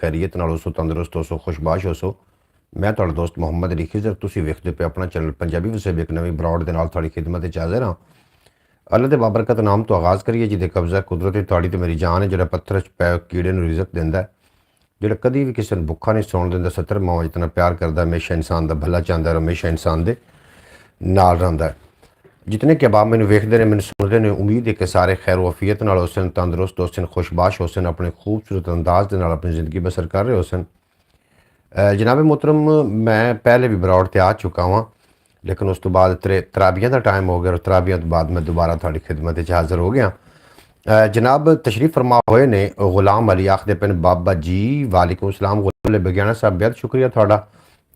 खैरियत नाल होसो, तंदुरुस्त होसो, खुशबाश होसो। मैं तुहाडा दोस्त मुहम्मद अली खिज़र, तुसीं वेखदे पे अपना चैनल पंजाबी वसेब एक नवीं ब्रॉड दे नाल तुहाडी खिदमत च हाज़िर हां। अल्लाह दे बाबरकत नाम तो आगाज़ करिए जिहदे कब्ज़ा कुदरत तुहाडी ते मेरी जान है, जिहड़ा पत्थर च पै कीड़े नूं रिज़क दिंदा है, जिहड़ा कदी भी किसी नूं भुक्खा नहीं सौण दिंदा, 70 मावां जितना प्यार करदा, हमेशा इंसान दा भला चाहंदा, हमेशा इंसान दे नाल रहिंदा है। जितने के अहबाब मैनूं वेखदे ने, मैनूं सुणदे ने, उम्मीद है कि सारे खैर वफीयत नाल होसन, तंदुरुस्त होसन, खुशबाश होसन, अपने खूबसूरत अंदाज दे नाल अपनी ज़िंदगी बसर कर रहे होसन। जनाब मोहतरम, मैं पहले भी ब्रॉड ते आ चुका वां, लेकिन उस तो बाद तराबियां का टाइम हो गया और तराबियां तो बाद मैं दोबारा थोड़ी खिदमत च हाज़र हो गया। जनाब तशरीफ़ फरमा होए ने गुलाम अली आखदे पे बाबा जी वालेकुम सलाम गुलाम अली बगियाना साहब, बेहद शुक्रिया थोड़ा,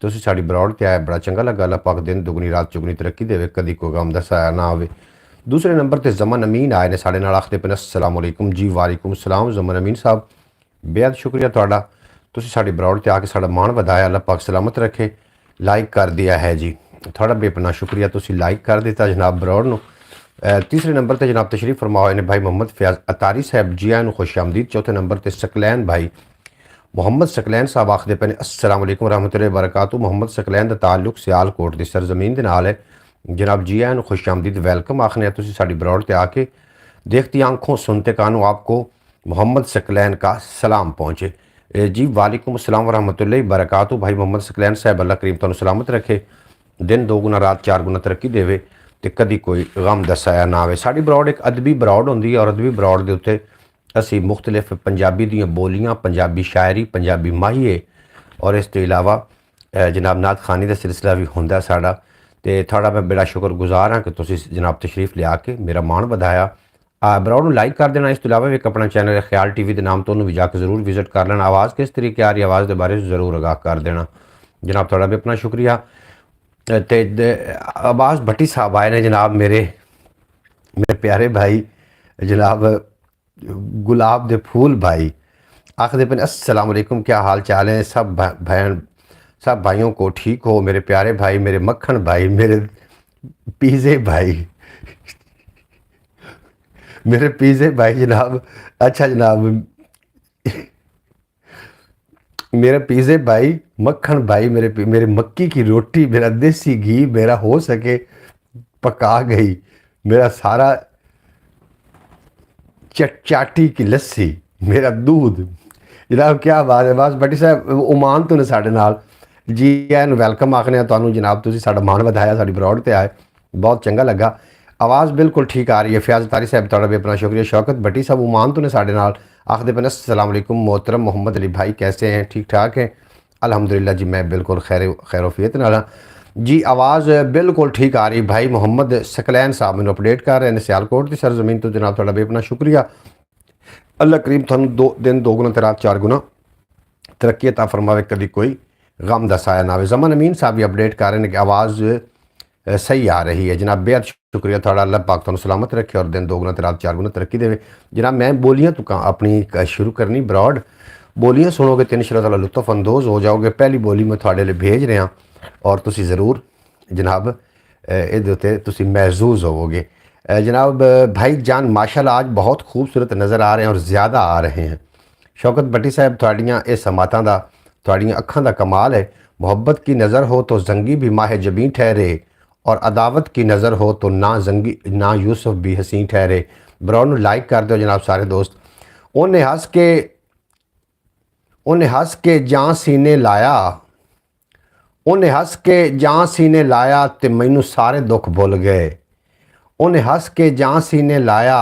तुसीं साडी ब्रॉड ते आए, बड़ा चंगा लगा। अल्लाह पाक दिन दुगनी रात चुगनी तरक्की देवे, कदी कोई गम दा साया ना आवे। दूसरे नंबर ते जमन अमीन आए ने साढ़े नाल, आखदे पे अस्सलाम वालेकुम जी वालेकुम सलाम जमन अमीन साहब, बेहद शुक्रिया थोड़ा, तुसीं साडी ब्रॉड ते आके साडा मान वधाया, अल्लाह पाक सलामत रखे। लाइक कर दिया है जी, थोड़ा बेपना शुक्रिया, तुसीं लाइक कर दिता जनाब ब्रॉड नूं। तीसरे नंबर पर जनाब तशरीफ़ फरमा हुए ने भाई मोहम्मद फयाज अतारी साहब, जी आयन खुश आमदीद। चौथे नंबर पर सकलैन भाई मोहम्मद सकलैन साहब आखदे पे अस्सलाम वालेकुम रहमतुल्लाहि व बरकातहू। मोहम्मद सकलैन का ताल्लुक सियालकोट की सरजमीन के नाल है। जनाब जी आयन खुश आमदीद, वैलकम आखने तुसीं साडी ब्रॉड पर आके, देखती आंखों सुनते कानों आपको मोहम्मद सकलैन का सलाम पहुँचे। जी वालेकुम अस्सलाम रहमतुल्लाहि व बरकातहू। भाई मोहम्मद सकलैन साहब, अल्लाह करीम तुहानूं सलामत रखे, दिन दो गुना रात चार गुना तरक्की देवे, तो कभी कोई गम दा साया ना आवे। साडी ब्रॉड एक अदबी ब्रॉड होंदी है और अदबी ब्रॉड के उत्ते असी मुख्तलिफ पंजाबी दियाँ बोलियाँ, पंजाबी शायरी, पंजाबी माहिए और इस तो इलावा जनाब नात खानी का सिलसिला भी होंदा साडा। ते थोड़ा मैं बड़ा शुक्रगुजार हाँ कि तुसीं जनाब तशरीफ़ लिया के मेरा मान वधाया। ब्रॉड नूं लाइक कर देना। इस तो इलावा एक अपना चैनल है ख्याल टीवी के नाम तो उन्होंने भी जाकर जरूर विजिट कर लेना। आवाज़ किस तरीके आ रही, आवाज़ के बारे जरूर आगाह कर देना जनाब, थोड़ा भी अपना शुक्रिया। ते अब्बास भट्टी साहब आए ने जनाब, मेरे मेरे प्यारे भाई जनाब गुलाब दे फूल भाई, आखदे पे अस्सलाम वालेकुम, क्या हाल चाल है सब बहन, सब भाइयों को ठीक हो मेरे प्यारे भाई, मेरे मक्खन भाई, मेरे पीज़े भाई मेरे पीज़े भाई जनाब। अच्छा जनाब, मेरे पीज़े भाई, मक्खन भाई, मेरे मक्की की रोटी, मेरा देसी घी, मेरा हो सके पका गई, मेरा सारा चाटी की लस्सी, मेरा दूध। जनाब क्या बात है, बस भट्टी साहब उमान तो ने साढ़े नाल, जी एन वैलकम आखने तुहानूं जनाब, तुसीं साडा मान वधाया, साडी ब्रॉड ते आए, बहुत चंगा लगा। आवाज़ बिल्कुल ठीक आ रही है। फयाज तारी साहब तुहाडा भी अपना शुक्रिया। शौकत भट्टी साहब उमान तो ने साढ़े नाल, आखदे पे अस्सलाम वालेकुम मोहतरम मोहम्मद अली भाई, कैसे हैं, ठीक ठाक हैं? अल्हम्दुलिल्लाह जी, मैं बिल्कुल खैरोफियत नाल जी। आवाज़ बिल्कुल ठीक आ रही भाई। मोहम्मद सकलैन साहब मैंने अपडेट कर रहे हैं सियालकोट की सरजमीन तो, जनाब थोड़ा भी अपना शुक्रिया। अल्लाह करीम थानू दिन दो गुना ते रात चार गुना तरक्की अता फरमावे, कभी कोई गम दा साया ना आवे। जमन अमीन साहब भी अपडेट कर रहे हैं कि आवाज़ सही आ रही है जनाब, बेहद शुक्रिया थोड़ा, अल्लाह पाक तुहानू सलामत रखे और दिन दो गुना ते रात चार गुना तरक्की देवे जनाब। मैं बोलियाँ तो अपनी शुरू करनी ब्रॉड, बोलियाँ सुनोगे तो इंशाअल्लाह लुत्फ अंदोज़ हो जाओगे। पहली बोली मैं थोड़े लिए भेज रहा और तुसी ज़रूर जनाब ये उत्ते तुसी महसूस होवोगे। जनाब भाई जान माशाल्लाह आज बहुत खूबसूरत नज़र आ रहे हैं और ज़्यादा आ रहे हैं। शौकत भट्टी साहब थोड़ियाँ ये समातां दा, थोड़ियाँ अखां दा कमाल है। मोहब्बत की नज़र हो तो जंगी भी माह जबीं ठहरे, और अदावत की नज़र हो तो ना जंगी ना यूसुफ भी हसीं ठहरे। ब्रॉड नूं लाइक कर दो जनाब सारे दोस्त। उन्हें हंस के जां सीने लाया, उन्हें हंस के जां सीने लाया ते मैनू सारे दुख भुल गए। उन्हें हंस के जां सीने लाया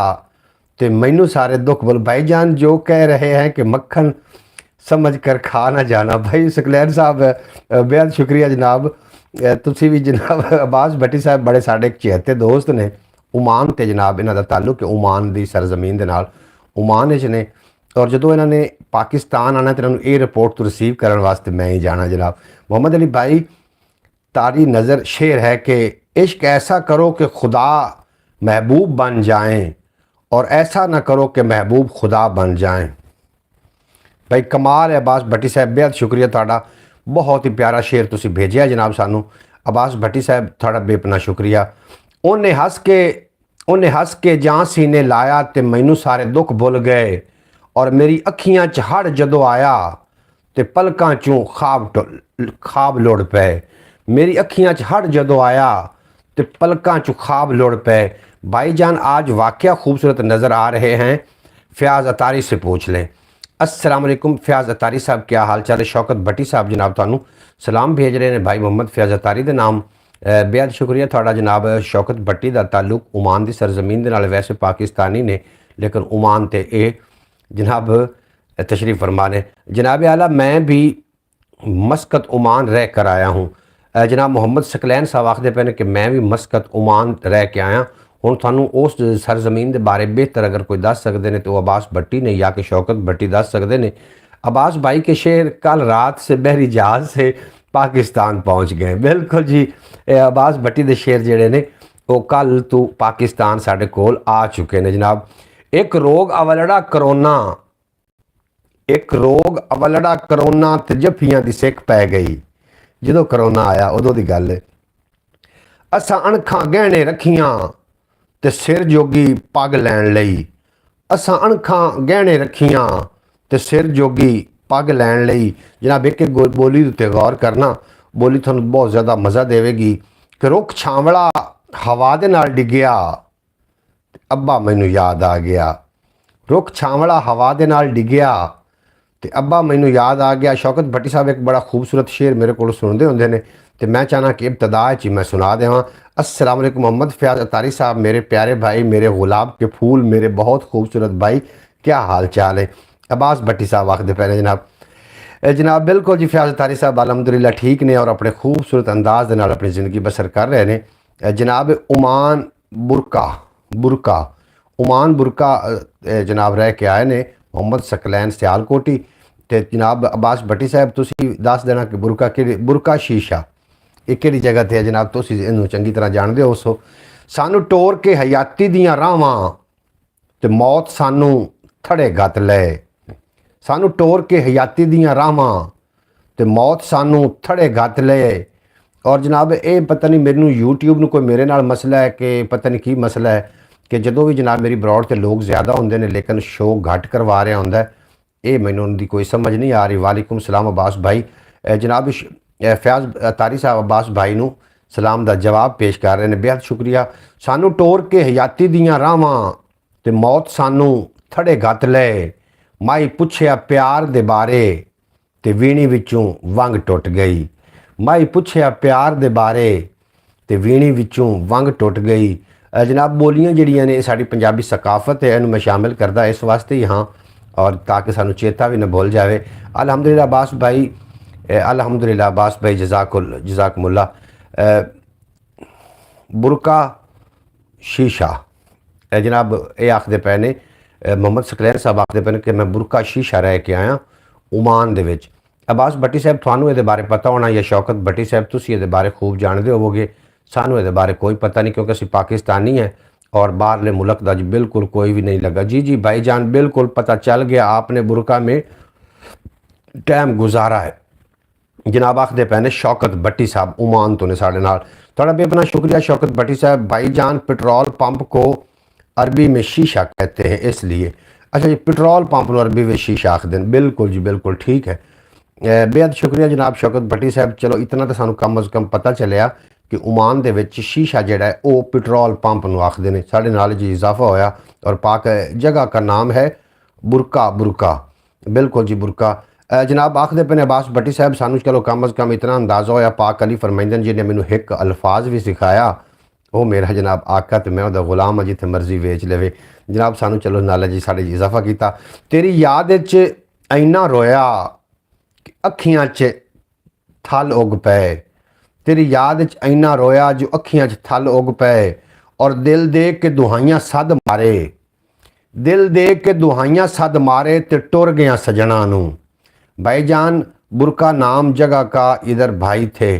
तो मैनू सारे दुख भुल। भाईजान जो कह रहे हैं कि मक्खन समझ कर खा ना जाना। भाई सकलैन साहब बेहद शुक्रिया जनाब, तुसी भी जनाब। अब्बास भट्टी साहब बड़े साढ़े चहेते दोस्त ने, उमान ते जनाब इन्हां दा ताल्लुक है उमान दी सरजमीन दे नाल, उमान च ने। और जो इन्होंने पाकिस्तान आना तो इन्होंने ये रिपोर्ट तो रिसीव करने वास्ते मैं ही जाना जनाब। मोहम्मद अली भाई तारी नज़र शेर है कि इश्क ऐसा करो कि खुदा महबूब बन जाएं, और ऐसा ना करो कि महबूब खुदा बन जाएं। भाई कमाल है अब्बास भट्टी साहब, बेहद शुक्रिया थोड़ा, बहुत ही प्यारा शेर तुसी भेजिया जनाब सानू। अब्बास भट्टी साहब थोड़ा बेपना शुक्रिया। उन्हें हंस के जां सीने लाया ते मैनू सारे दुख भुल गए, और मेरी अखियां च हड़ जदों आया ਤੇ ਪਲਕਾਂ ਚੋਂ ਖਾਬ ਲੋੜ ਪਏ। मेरी अखियां च हट जदों आया तो पलकों चो ख्वाब लौट पे। भाईजान आज वाकया खूबसूरत नज़र आ रहे हैं, फयाज अतारी से पूछ लें। अस्सलाम वालेकुम फयाज अतारी साहब, क्या हाल चाल है? शौकत भट्टी साहब जनाब थानू सलाम भेज रहे हैं भाई मोहम्मद फयाज अतारी के नाम। बेहद शुक्रिया थोड़ा जनाब। शौकत भट्टी का ताल्लुक ओमान की सरजमीन के नाल, वैसे पाकिस्तानी ने लेकिन ओमान ते ए जनाब तशरीफ़ फरमा ने। जनाब आला मैं भी मस्कत ओमान रह कर आया हूँ। जनाब मुहम्मद सकलैन साहब आखते पे ने कि मैं भी मस्कत ओमान रह के आया हूँ। थानू उस सरजमीन के बारे बेहतर अगर कोई दस सकते हैं तो अब्बास भट्टी ने या कि शौकत भट्टी दस सकते हैं। अब्बास भाई के शेर कल रात से बहरी जहाज से पाकिस्तान पहुँच गए। बिल्कुल जी, अब्बास भट्टी के शेर जोड़े ने वो कल तो पाकिस्तान साढ़े कोल आ चुके हैं जनाब। एक रोग अवलड़ा करोना, एक रोग अवलड़ा करोना ते जफ्फियां दी सिक पै गई। जो करोना आया उदों की गल है। असां अणखां गहने रखियां ते सिर जोगी पग लैन लई। असां अणखां गहने रखियां ते सिर जोगी पग लैन लई। जनाब एक बोली उत्ते गौर करना, बोली थानू बहुत ज़्यादा मज़ा देवेगी कि रुख छांवड़ा हवा दे नाल डिग्गिया, अब्बा मैनू याद आ गया। रुख छांवड़ा हवा दे नाल डिग्गिया तो अब्बा मैनू याद आ गया। शौकत भट्टी साहब एक बड़ा खूबसूरत शेर मेरे को सुनते होंगे ने, तो मैं चाहना कि इब्तदा च मैं सुना देवां। अस्सलाम वालेकुम मोहम्मद फयाज अतारी साहब, मेरे प्यारे भाई, मेरे गुलाब के फूल, मेरे बहुत खूबसूरत भाई, क्या हाल चाल है? अब्बास भट्टी साहब आखते पे ने जनाब बिल्कुल जी फयाज अतारी साहब अलहमदुलिल्लाह ठीक ने और अपने खूबसूरत अंदाज के नाल अपनी ज़िंदगी बसर कर रहे हैं जनाब। ओमान बुरका ओमान बुरका जनाब रह के आए ने मोहम्मद सकलैन सियालकोटी। तो जनाब अब्बास भट्टी साहब तुसी दस देना कि बुरका शीशा ये किहड़ी जगह ते है जनाब, तुसी इहनूं चंगी तरह जानदे हो। सो सानू टोर के हयाती दियां राहां ते मौत सानू थड़े गत ले। सानू टोर के हयाती दियां राहां ते मौत सानू थड़े गत ले। और जनाब ये पता नहीं मैनू यूट्यूब में कोई मेरे नाल मसला है कि पता नहीं की मसला है कि जदों भी जनाब मेरी ब्रॉड ते लोग ज़्यादा होंदे ने लेकिन शो घट करवा रहा होंदा है, ये मैनू उनकी कोई समझ नहीं आ रही। वालेकुम सलाम अब्बास भाई। जनाब फयाज अतारी साहब अब्बास भाई नू सलाम का जवाब पेश कर रहे हैं, बेहद शुक्रिया। सानू टोर के हयाती दियां राहां ते मौत सानू थड़े गत ले। माई पुछया प्यार दे बारे ते वीणी विचों वंग टुट गई। माई पुछया प्यार दे बारे ते वीणी विचों वंग टुट गई। जनाब बोलियां जिहड़ियां ने साडी पंजाबी सकाफत है, इन्हूं मैं शामिल करदा इस वास्ते ही हाँ और ताकि सानू चेता भी न भूल जाए। अल्हम्दुलिल्लाह अब्बास भाई, अल्हम्दुलिल्लाह अब्बास भाई जज़ाकुमुल्लाह। बुरका शीशा जनाब ये आखते पे ने मोहम्मद सकलैन साहब आखते पे ने कि मैं बुरका शीशा रह के आया ओमान दे विच। अब्बास भट्टी साहब थानू ये बारे पता होना या शौकत भट्टी साहब तुसी ये बारे खूब जानते होवोगे, सानू ये बारे कोई पता नहीं क्योंकि असीं पाकिस्तानी हैं और बाहरले मुल्क का जी बिल्कुल कोई भी नहीं लगा। जी जी भाईजान बिल्कुल पता चल गया, आपने बुरका में टाइम गुजारा है जनाब। आखते पे ने शौकत भट्टी साहब ओमान तो ने साढ़े नाल थोड़ा बेपना शुक्रिया शौकत भट्टी साहब। भाईजान पेट्रोल पंप को अरबी में शीशा कहते हैं इसलिए। अच्छा जी पेट्रोल पंप को अरबी में शीशा आखते हैं, बिल्कुल जी बिल्कुल ठीक है। बेहद शुक्रिया जनाब शौकत भट्टी साहब। चलो इतना तो सानू कम अज़ कम पता चलिया कि ओमान दे विच शीशा जिहड़ा है वो पेट्रोल पंप नूं आखदे ने, साढ़े नाल जी इजाफा होया। और पाक जगह का नाम है बुरका बिल्कुल जी बुरका। जनाब आखदे पे ने अब्बास भट्टी साहब सानू चलो कम अज़ कम इतना अंदाज़ा होया पाक अली फरमाइंदन जी ने मैनू एक अल्फाज भी सिखाया, वो मेरा जनाब आका तो मैं उहदा गुलाम हाँ जिथे मर्जी वेच लेवे। जनाब सानू चलो नाले जी साढ़े इजाफा किया। तेरी याद च इन्ना रोया कि अखियां च थल उग पे। तेरी याद च इन्ना रोया जो अखियां च थल उग पे। और दिल दे के दुहाइयां सद मारे, दिल दे के दुहाइयां सद मारे ते टुर गया सजना नू। भाईजान बुरका नाम जगह का इधर भाई थे,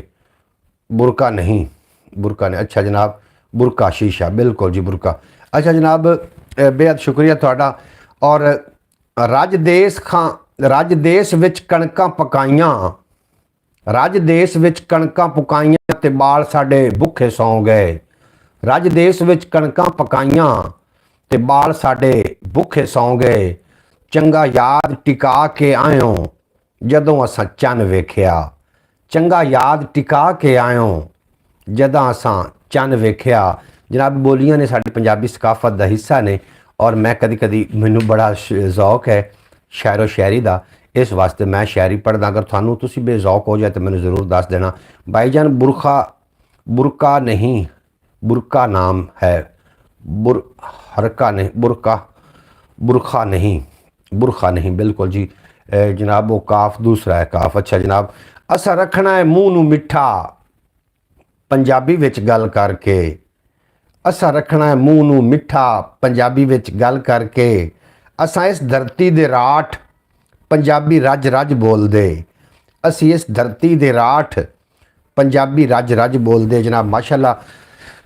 बुरका नहीं अच्छा जनाब बुरका शीशा बिल्कुल जी बुरका। अच्छा जनाब बेहद शुक्रिया थोड़ा। और रज देश विच कणकां पकाइयां, रज देश विच कणकां पकाइयां ते बाल साडे भुखे सौ गए। रज देश विच कणकां पकाइयां ते बाल साडे भुखे सौ गए। चंगा याद टिका के आयो ਜਦੋਂ ਅਸਾਂ ਚੰਨ ਵੇਖਿਆ। ਚੰਗਾ ਯਾਦ ਟਿਕਾ ਕੇ ਆਇਓ ਜਦੋਂ ਅਸਾਂ ਚੰਨ ਵੇਖਿਆ। ਜਨਾਬ ਬੋਲੀਆਂ ਨੇ ਸਾਡੀ ਪੰਜਾਬੀ ਸਕਾਫਤ ਦਾ ਹਿੱਸਾ ਨੇ ਔਰ ਮੈਂ ਕਦੀ ਕਦੀ ਮੈਨੂੰ ਬੜਾ ਜ਼ੌਕ ਹੈ ਸ਼ਾਇਰੋ ਸ਼ਾਇਰੀ ਦਾ, ਇਸ ਵਾਸਤੇ ਮੈਂ ਸ਼ਾਇਰੀ ਪੜ੍ਹਦਾ। ਅਗਰ ਤੁਹਾਨੂੰ ਤੁਸੀਂ ਬੇਜ਼ੌਕ ਹੋ ਜਾਏ ਤਾਂ ਮੈਨੂੰ ਜ਼ਰੂਰ ਦੱਸ देना। भाईजान बुरका नहीं, बुरका नाम है, हरका नहीं, बुरखा नहीं, बुरखा नहीं, बिल्कुल जी जनाब वो काफ दूसरा है काफ। अच्छा जनाब, असा रखना है मूँह नूं मिठा पंजाबी विच गल करके। असा रखना है मूँह नूं मिठा पंजाबी विच गल करके। असा इस धरती दे राठ पंजाबी रज रज बोलदे। असी इस धरती दे राठ पंजाबी रज रज बोलदे। जनाब माशाअल्लाह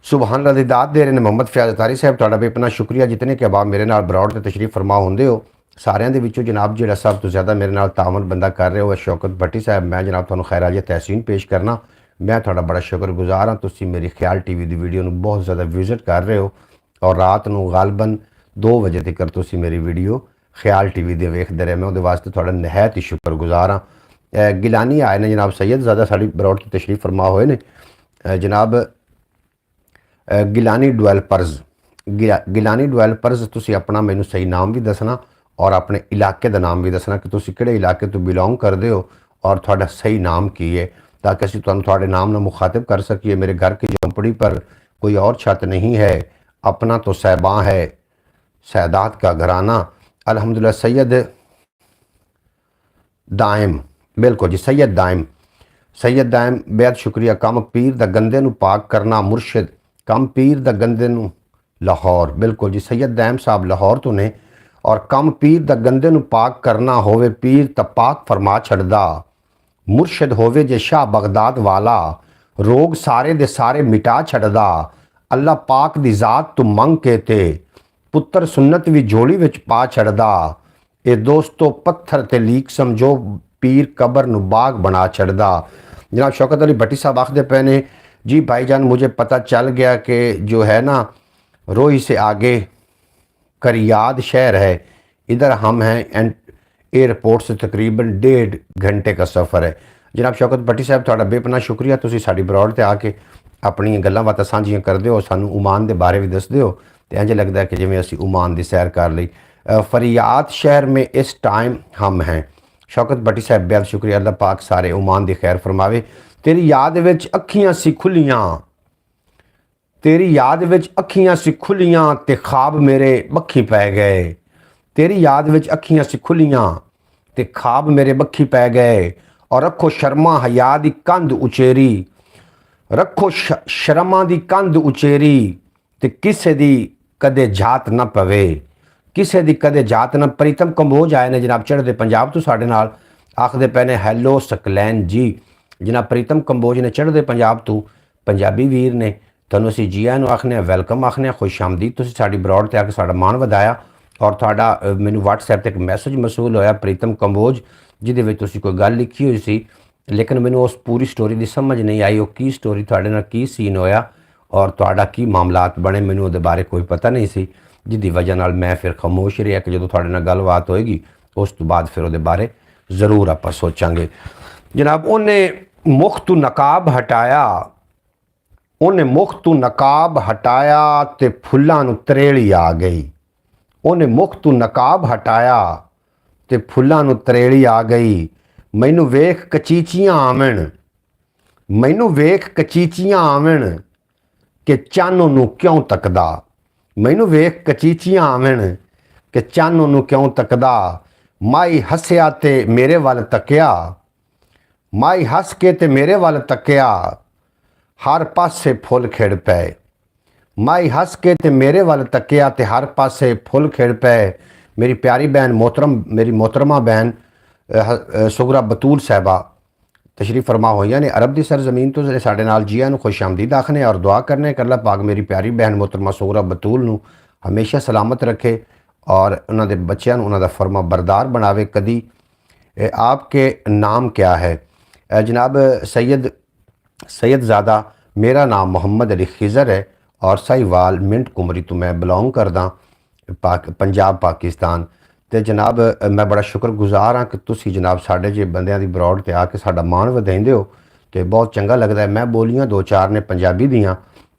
सुबहान अल्लाह दी दात दे रहे ने मोहम्मद फयाज अतारी साहब, तुहाडा भी अपना शुक्रिया। जितने के अहबाब मेरे नाल बरौड़ ते तशरीफ फरमा होंदे हो सारिਆਂ ਦੇ ਵਿੱਚੋਂ जनाब ਜਿਹੜਾ सब तो ज़्यादा मेरे नाल तावन बंदा कर रहे हो शौकत भट्टी साहब। मैं जनाब ਤੁਹਾਨੂੰ खैराज तहसीन पेश करना। मैं ਤੁਹਾਡਾ बड़ा शुक्रगुजार हाँ। ਤੁਸੀਂ मेरी ख्याल TV ਦੀ ਵੀਡੀਓ ਨੂੰ बहुत ज़्यादा विजिट कर रहे हो और रात ਨੂੰ गालबन 2 ਵਜੇ तक ਤੁਸੀਂ मेरी वीडियो ख्याल TV ਦੇ ਵੇਖਦੇ ਰਹੇ। मैं ਉਹਦੇ ਵਾਸਤੇ ਤੁਹਾਡਾ ਨਿਹਾਇਤ ਹੀ शुक्रगुजार हाँ। गिलानी आए ने जनाब सैयद ज़्यादा साड़ी बरौड़ की तशरीफ फरमा होए ने जनाब गिलानी डिवेलपर्स। गिलानी डिवेलपर्स तुसी अपना मैनू सही नाम भी दसना और अपने इलाके का नाम भी दसना कि तुसी किहड़े इलाके तो बिलोंग करते हो और तुहाडा सही नाम की है, ताकि असीं तुहानूं तुहाडे नाम नाल मुखातिब कर सकीए। मेरे घर की झोंपड़ी पर कोई और छत नहीं है, अपना तो साहबां है, सैदात का घराना। अल्हम्दुलिल्लाह सैयद दाइम, बिल्कुल जी सैयद दाइम, सैयद दाइम बेहद शुक्रिया। कम पीर दा गंदे नूं पाक करना मुर्शिद, कम पीर दा गंदे नूं लाहौर। बिल्कुल जी सैयद दाइम साहब लाहौर तो ने और कम पीर दा गंदे नूं पाक करना होवे पीर तां पाक फरमा छड़दा। मुर्शिद होवे जे शाह बगदाद वाला, रोग सारे दे सारे मिटा छड़दा। अल्लाह पाक दी जात तू मंग के ते पुत्र सुन्नत भी झोली विच पा छड़दा। ए दोस्तों पत्थर ते लीक समझो पीर कबर नूं बाग बना छड़दा। जनाब शौकत अली भट्टी साहब आखदे पे ने जी भाईजान मुझे पता चल गया कि जो है ना रोही से आगे करियाद शहर है, इधर हम हैं एंड एयरपोर्ट से तकरीबन 1.5 घंटे का सफ़र है। जनाब शौकत भट्टी साहब तुहाडा बेपना शुक्रिया। तुसीं साडी बरौड़ ते आके अपनी गल्लां बातां सांझियां करदे हो, सानूं ओमान दे बारे भी दसदे हो ते इंज लगदा है कि जिवें असीं ओमान दी सैर कर लई। फरियाद शहर में इस टाइम हम हैं। शौकत भट्टी साहब बेहद शुक्रिया। अल्लाह पाक सारे ओमान दी खैर फरमावे। तेरी याद विच अखियां सी खुलियां, तेरी याद विच अखियां सी खुलियां ते ख्वाब मेरे बक्खी पै गए। तेरी याद विच अखियां सी खुलियां ते ख्वाब मेरे बक्खी पै गए। और रखो शर्मा हया दी कंध उचेरी, रखो शर्मा दी कंध उचेरी ते किसे दी कदे जात ना पवे, किसे दी कदे जात ना। प्रीतम कंबोज आए ने जनाब चढ़दे पंजाब तो साडे नाल, आखदे पे ने हैलो सकलैन जी। जनाब प्रीतम कंबोज ने चढ़दे पंजाब तो पंजाबी वीर ने, तुहानूं असीं जी आइआं नूं आखने वेलकम आखने खुश आमदीद। तुसीं साडी बरौड़ ते आके साडा मान वधाया और तुहाडा मैनूं WhatsApp ते एक मैसेज मसूल होया प्रीतम कंबोज जिहदे विच तुसीं कोई गल लिखी होई सी, लेकिन मैनूं उस पूरी स्टोरी दी समझ नहीं आई। वो की स्टोरी तुहाडे नाल की सीन होया और तुहाडा की मामलात बने, मैनूं उहदे बारे कोई पता नहीं सी, जिहदी वजह नाल मैं फिर खामोश रहा कि जदों तुहाडे नाल गलबात होएगी उस तो बाद फिर उहदे बारे जरूर आपां सोचांगे। जनाब उन्हें मुख तो नकाब हटाया, उन्हें मुख तो नकाब हटाया ते फुल्लां नूं त्रेड़ी आ गई। उन्हें मुख तो नकाब हटाया ते फुल्लां नूं त्रेड़ी आ गई। मैनू वेख कचीचियां आवन, मैनू वेख कचीचियां आवन कि चन्न नूं क्यों तकदा। मैनू वेख कचीचियां आवन कि चन्न नूं क्यों तकदा। माई हसिया ते मेरे वल तकिया, माई हस के ते मेरे वल तकिया, हर पासे फुल खिड़ पे। माई हस के ते मेरे वल तकिया ते हर पासे फुल खिड़ पे। मेरी प्यारी बहन मोहतरम, मेरी मोहतरमा बहन सुगरा बतूल साहबा तशरीफ फरमा होइयां ने अरब दी सरजमीन तो साडे नाल जियां नूं खुश आमदीद आखने और दुआ करने कि अल्लाह पाक मेरी प्यारी बहन मोहतरमा सुगरा बतूल नूं हमेशा सलामत रखे और उन्हां दे बच्चिआं नूं उन्हां दा फरमा बरदार बनावे। कदी आपके नाम क्या है? जनाब सैयदज़ादा मेरा नाम मोहम्मद अली खिज़र है और साहिवाल मिंट कुमरी तो मैं बिलोंग करदा पंजाब पाकिस्तान। ਤੇ ਜਨਾਬ ਮੈਂ ਬੜਾ ਸ਼ੁਕਰਗੁਜ਼ਾਰ ਹਾਂ ਕਿ ਤੁਸੀਂ ਜਨਾਬ ਸਾਡੇ ਜੇ ਬੰਦਿਆਂ ਦੀ ਬਰੌਡ ਤੇ ਆ ਕੇ ਸਾਡਾ ਮਾਣ ਵਧਾਉਂਦੇ ਹੋ ਤੇ ਬਹੁਤ ਚੰਗਾ ਲੱਗਦਾ ਹੈ। ਮੈਂ ਬੋਲੀਆਂ ਦੋ ਚਾਰ ਨੇ ਪੰਜਾਬੀ ਦੀਆਂ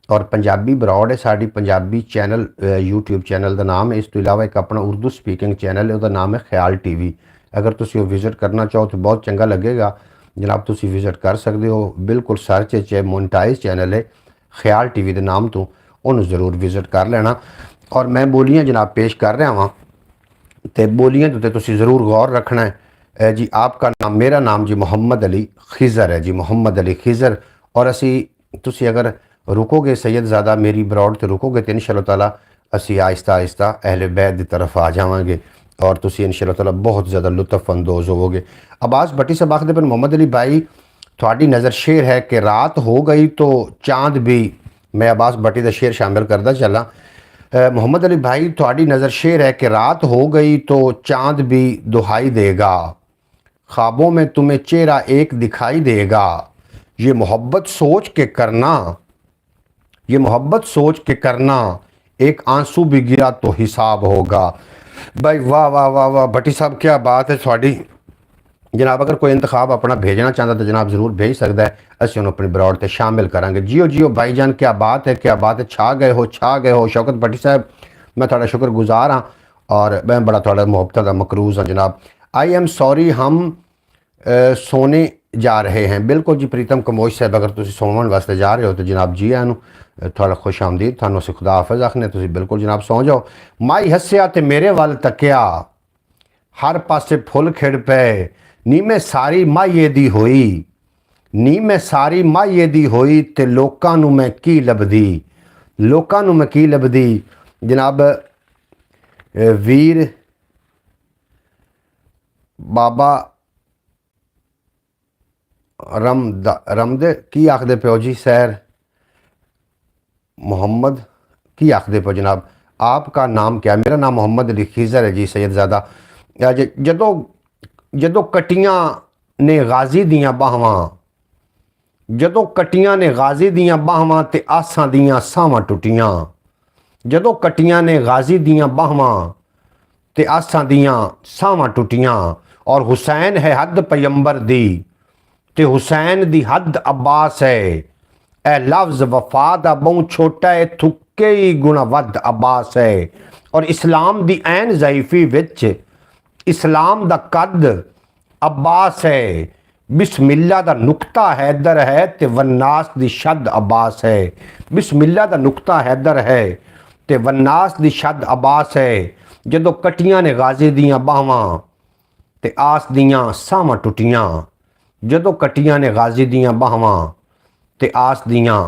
ਔਰ ਪੰਜਾਬੀ ਬਰੌਡ ਹੈ ਸਾਡੀ, ਪੰਜਾਬੀ ਚੈਨਲ YouTube ਚੈਨਲ ਦਾ ਨਾਮ ਹੈ। ਇਸ ਤੋਂ ਇਲਾਵਾ ਇੱਕ ਆਪਣਾ ਉਰਦੂ ਸਪੀਕਿੰਗ ਚੈਨਲ ਹੈ, ਉਹਦਾ ਨਾਮ ਹੈ ਖਿਆਲ TV। ਅਗਰ ਤੁਸੀਂ ਉਹ ਵਿਜ਼ਿਟ ਕਰਨਾ ਚਾਹੋ ਤਾਂ ਬਹੁਤ ਚੰਗਾ ਲੱਗੇਗਾ ਜਨਾਬ, ਤੁਸੀਂ ਵਿਜ਼ਿਟ ਕਰ ਸਕਦੇ ਹੋ। ਬਿਲਕੁਲ ਸਰਚ 'ਚ ਮੋਨਟਾਈਜ਼ ਚੈਨਲ ਹੈ ਖਿਆਲ TV ਦੇ ਨਾਮ ਤੋਂ, ਉਹਨੂੰ ਜ਼ਰੂਰ ਵਿਜ਼ਿਟ ਕਰ ਲੈਣਾ। ਔਰ ਮੈਂ ਬੋਲੀਆਂ ਜਨਾਬ ਪੇਸ਼ ਕਰ ਰਿਹਾ ਵਾਂ ਤੇ ਬੋਲੀਆਂ ਦੇ ਉੱਤੇ ਤੁਸੀਂ ਜ਼ਰੂਰ ਗੌਰ ਰੱਖਣਾ है जी। आपका नाम, मेरा नाम जी मोहम्मद अली खिज़र है जी, मोहम्मद अली खिज़र। और असी तुसी अगर रुकोगे सैयदज़ादा मेरी बरौड तो रुकोगे तो इंशाअल्लाह ताला असी आहिस्ता आहिस्ता अहले बैत की तरफ आ जावांगे और तुसी इंशाअल्लाह ताला बहुत ज़्यादा लुत्फ़ अंदोज़ होवोगे। अब्बास भट्टी साहब आखदे पर मोहम्मद अली भाई थोड़ी नज़र शेर है कि रात हो गई तो चाँद भी, मैं अब्बास भट्टी का शेर शामिल करता चला। मोहम्मद अली भाई थोड़ी नज़र शेर है कि रात हो गई तो चाँद भी दुहाई देगा, ख्वाबों में तुम्हें चेहरा एक दिखाई देगा, ये मोहब्बत सोच के करना, ये मोहब्बत सोच के करना, एक आंसू भी गिरा तो हिसाब होगा। भाई वाह वाह वाह वाह भट्टी साहब, क्या बात है थोड़ी जनाब। अगर कोई इंतखाब अपना भेजना चाहता तो जनाब जरूर भेज सकता है, असं उन्होंने अपनी बरौड से शामिल करांगे। जियो जियो भाईजान, क्या बात है, क्या बात है, छा गए हो, छा गए हो। शौकत भट्टी साहब मैं थोड़ा शुक्रगुजार हाँ और मैं बड़ा थोड़ा मुहब्बत का मकरूज़ हाँ जनाब। आई एम सॉरी, हम सोने जा रहे हैं। बिल्कुल जी प्रीतम कमोश साहब, अगर तुम सोवन वास्ते जा रहे हो तो जनाब जी आनू थोड़ा खुश आमदीद, थानू असीं खुदा हाफिज़ आखने, तुसीं बिल्कुल जनाब सौ जाओ। माई हस्या ते मेरे वाल तकिया, हर पासे फुल खिड़ पे, नी मैं सारी माईए दी होई, नी मैं सारी माईए दी होई ते लोकां नू मैं की लभदी, लोकां नू मैं की लभदी। जनाब वीर बाबा रमदे की आखदे पे जी सैर मोहम्मद की आखदे पे जनाब। आपका नाम क्या है? मेरा नाम मोहम्मद अली खिज़र है जी सैयदज़ादा। जदों जदों कटियां ने गाजी दियां बाहवां, जदों कटियां ने गाजी दियां बाहवां ते आसां दियां सावां टुटियां, जदों कटियां ने गाजी दियां बाहवां ते आसां दियां सावां टुटियां। और हुसैन है हद पैगंबर दी ते हुसैन दी हद अब्बास है, ए लफ्ज़ वफा दा बहु छोटा है, थुक्के ही गुणा वध अब्बास है। और इस्लाम दी ऐन ज़ईफ़ी विच इस्लाम दा कद अब्बास है, बिस्मिल्ला दा नुक्ता हैदर है ते वन्नास दी शद अब्बास है, बिस्मिल्ला दा नुक्ता हैदर है ते वन्नास दी शद अब्बास है। जदों कटियां ने गाजी दियां बाहवां ते आस दियां सावां टुटियां, जदों कटियां ने गाजी दियां बाहवां ते आस दियां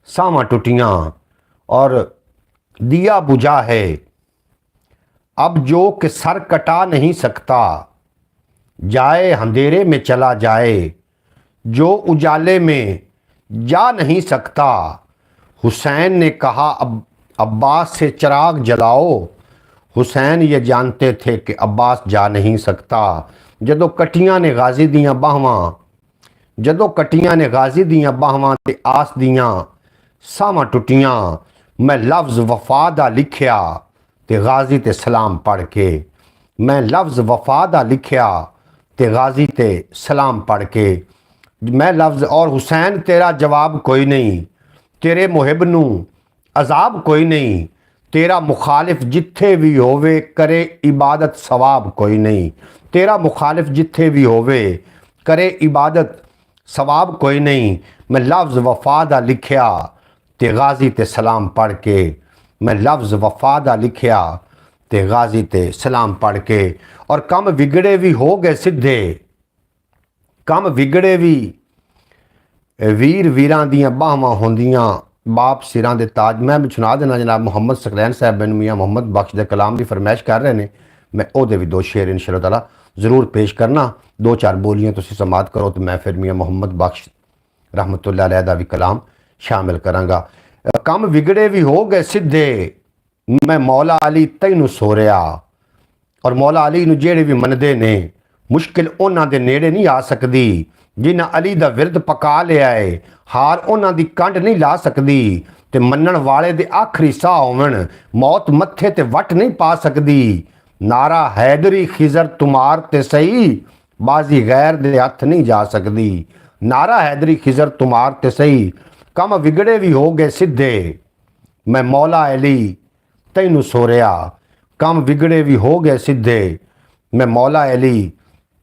सावां टुटियां। और दिया बुझा है अब जो कि सर कटा नहीं सकता, जाए अंधेरे में चला जाए जो उजाले में जा नहीं सकता। हुसैन ने कहा अब्बास से चिराग जलाओ, हुसैन ये जानते थे कि अब्बास जा नहीं सकता। जदों कटियां ने गाजी दियां बाहवां, जदों कटियां ने गाजी दियां बाहवां ते आस दियां सावां टुटियां। मैं लफ्ज़ वफा दा लिखिया ते गाजी ते सलाम पढ़ के, मैं लफ्ज़ वफा दा लिखिया ते गाजी ते सलाम पढ़ के। मैं लफ्ज़ और हुसैन तेरा जवाब कोई नहीं, तेरे मुहिब नू अजाब कोई नहीं, तेरा मुखालिफ जिथे भी होवे करे इबादत सवाब कोई नहीं, तेरा मुखालिफ जिथे भी होवे करे इबादत सवाब कोई नहीं। मैं लफ्ज़ वफा दा लिखिया ते गाजी ते सलाम पढ़ के, मैं लफ्ज़ वफा दा लिखिया ते गाजी ते सलाम पढ़ के। और कम विगड़े भी हो गए सिद्धे, कम विगड़े भी वीर वीरां दियां बाहवां होंदियां, बाप सिरां दे ताज। मैं भी सुना देना जनाब, मुहम्मद सकलैन साहब बिन मियाँ मुहम्मद बख्श दे कलाम की फरमाइश कर रहे हैं, मैं ओहदे भी दो शेर इंशाअल्लाह ताला ज़रूर पेश करना। दो चार बोलियां तुसीं समात करो तो मैं फिर मियाँ मुहम्मद बख्श रहमतुल्लाह अलैह दा भी कलाम शामिल करांगा। कम विगड़े भी हो गए सिद्धे, मैं मौला अली तैनू सोरिया। और मौला अली नू जेड़े भी मनदे ने, मुश्किल उन्हां दे नेड़े नहीं आ सकदी। जिन्हां अली दा विरद पका लिया है, हार उन्हां दी कंड नहीं ला सकदी। ते मनण वाले दे आखरी साह होवन, मौत मत्थे ते वट नहीं पा सकदी। नारा हैदरी खिजर तुमार ते सही, बाजी गैर दे हथ नहीं जा सकती। नारा हैदरी खिजर तुमार ते सही, कम विगड़े भी हो गए सीधे, मैं मौला अली तैनू सोरिया। कम विगड़े भी हो गए सीधे, मैं मौला अली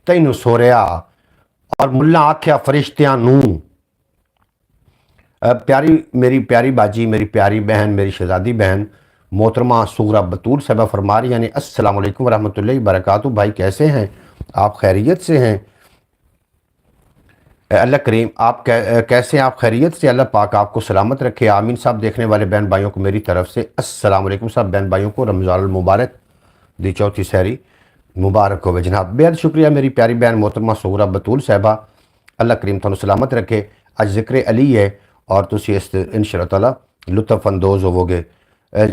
तैनू सोरिया। और मुल्ला आख्या फरिश्तियां नू। प्यारी मेरी प्यारी बाजी, मेरी प्यारी बहन, मेरी शहजादी बहन मोहतरमा सूरा बतूल साहबा फरमा रही यानी अस्सलाम वालेकुम वरहमतुल्लाहि वबरकातुहू। भाई कैसे हैं आप? खैरियत से हैं? अल्लाह करीम आप कैसे हैं आप? खैरियत से? अल्लाह पाक आपको सलामत रखे, आमीन साहब। देखने वाले बहन भाइयों को मेरी तरफ से अस्सलाम वालेकुम साहब। बहन भाइयों को रमज़ान मुबारक दी चौथी सहरी मुबारक हो जनाब। बेहद शुक्रिया मेरी प्यारी बहन मोहतरमा सूरा बतूल साहबा, अल्लाह करीम तुहानू सलामत रखे। अज जिक्र अली है और तुसी इस इंशाअल्लाह ताला लुत्फ अंदोज़ होवोगे।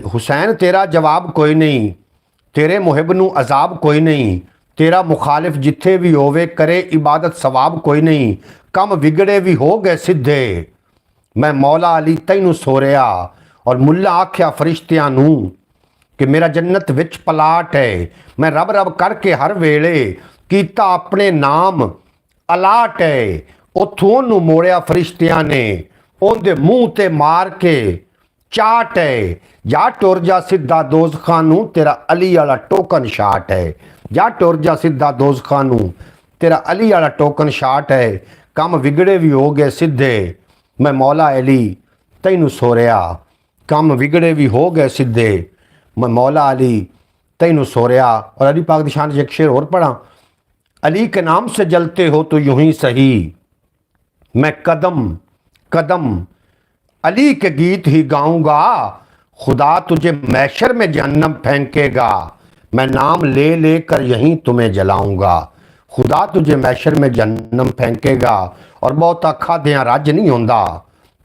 हुसैन तेरा जवाब कोई नहीं, तेरे मुहिब नू अजाब कोई नहीं, तेरा मुखालिफ जिथे भी होवे करे इबादत सवाब कोई नहीं, कम विगड़े भी हो गए सीधे, मैं मौला अली तैनू सोरिया। और मुल्ला आख्या फरिश्तियां नू कि मेरा जन्नत विच पलाट है, मैं रब रब करके हर वेले कीता अपने नाम अलाट है। उथों नू मोड़िया फरिश्तियां ने, उनदे मुंह ते मार के चाट है। जा टुर जा सीधा दोज़खां नू, तेरा अली वाला टोकन शाट है। जा टुर जा सीधा दोज़खां नू, तेरा अली वाला टोकन शाट है। कम विगड़े भी हो गए सीधे, मैं मौला अली तैनू सोरिया। कम विगड़े भी हो गए सीधे, मैं मौला अली तैनू सोरिया। और अली पाक दी शान एक शेर और पढ़ा, अली के नाम से जलते हो तो यूं ही सही, मैं कदम कदम अली के गीत ही गाऊंगा, खुदा तुझे मैशर में जहन्नम फेंकेगा, मैं नाम ले लेकर यहीं तुम्हें जलाऊंगा। खुदा तुझे मैशर में जहन्नम फेंकेगा। और बहुत खाद्या रज नहीं होंदा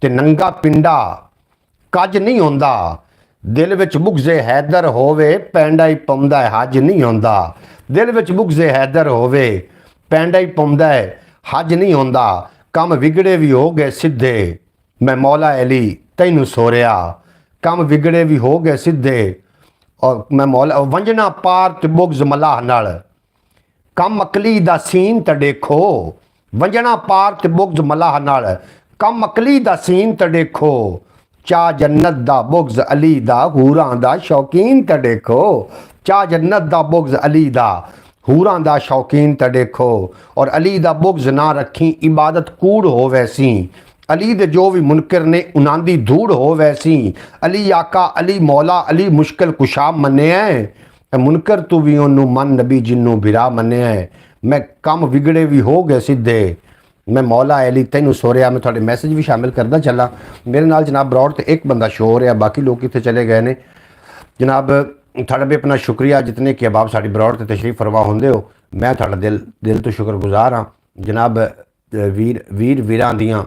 ते नंगा पिंडा कज नहीं होंदा, दिल विच बुगज़े हैदर होवे पैंडा ही पौंदा है हज नहीं होंदा। दिल विच बुगज़े हैदर होवे पैंडा ही पौंदा है हज नहीं होंदा, कम विगड़े भी हो गए सीधे, मैं मौला अली तैनू सोरिया। कम विगड़े भी हो गए सीधे और मैं मौला वंजना पार ते बुगज़ मलाह नाल, कम अकली दा सीन ते देखो। वंजना पार ते बुगज़ मलाह नाल, कम अकली दा सीन ते देखो। चा जन्नत दा बुगज़ अली दा, हूरां दा शौकीन ते देखो। चा जन्नत दा बुगज़ अली दा, हूरां दा शौकीन ते देखो। और अली दा बुगज़ ना रखी इबादत कूड़ हो वैसी, अली दे जो भी मुनकर ने उन्हां दी धूड़ हो वैसी। अली आका अली मौला अली मुश्किल कुशा मन्ने है, मुनकर तू भी ओनू मन नबी जिन्नू बिरा मन्ने है। मैं कम विगड़े भी हो गए सीधे, मैं मौला अली तैनू सोरिया। मैं थोड़े मैसेज भी शामिल करदा चला। मेरे नाल जनाब ब्रॉड ते एक बंदा शो हो रहा, बाकी लोग कितने चले गए ने जनाब। थोड़ा भी अपना शुक्रिया जितने कि अब आप साड़ी ब्रॉड ते तशरीफ फरमा होंदे हो। मैं थोड़ा दिल तो शुक्रगुजार हाँ जनाब। वीर वीरां दियां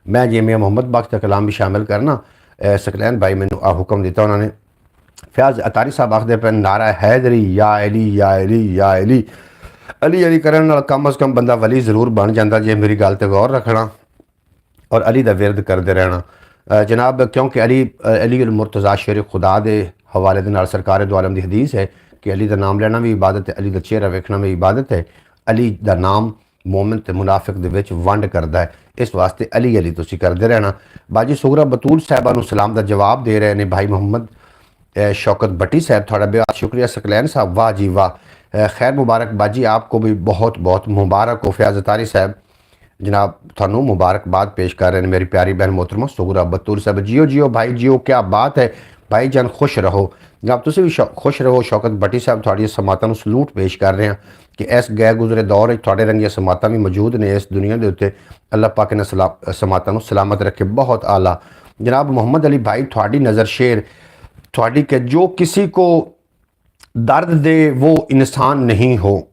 मैं जिमें मोहम्मद बख्श का कलाम भी शामिल करना। सकलैन भाई मैनू आ हुक्म दिता उन्होंने। फयाज अतारी साहब आखते पे नारा हैदरी या अली या अली या अली, अली अली करन नाल कम अज़ कम बंदा वली जरूर बन जाता जे मेरी गल ते गौर रखना और अली दा विरद करते रहना जनाब। क्योंकि अली अल मुर्तज़ा शेर खुदा दे हवाले दे नाल सरकार दो आलम दी हदीस है कि अली दा नाम लेना भी इबादत है, अली दा चेहरा वेखना भी इबादत है। अली दा नाम मोमिन ते मुनाफिक दे विच वंड करदा है, इस वास्ते अली अली तुसी करते रहना। बाजी सूरा बतूल साहबा नू सलाम का जवाब दे रहे हैं भाई मोहम्मद शौकत भट्टी साहब, थोड़ा बेहद शुक्रिया। सकलैन साहब वाह जी वाह, खैर मुबारक बाजी, आपको भी बहुत बहुत मुबारक हो। फयाज अतारी साहब जनाब थानू मुबारकबाद पेश कर रहे हैं मेरी प्यारी बहन मोहतरमा सूरा बतूल साहब। जियो जियो भाई जियो, क्या बात है भाई जान, खुश रहो जनाब, तुसी भी खुश रहो। शौकत भट्टी साहब थोड़ी समातां नू सलूट पेश कर रहे हैं कि इस गैर गुजरे दौर थोड़े रंगिया समातां भी मौजूद ने इस दुनिया के उत्ते। अल्लाह पाक ने समातां नू सलामत रखे, बहुत आला जनाब। मोहम्मद अली भाई थोड़ी नज़र शेर थोड़ी के जो किसी को दर्द दे वो इंसान नहीं हो,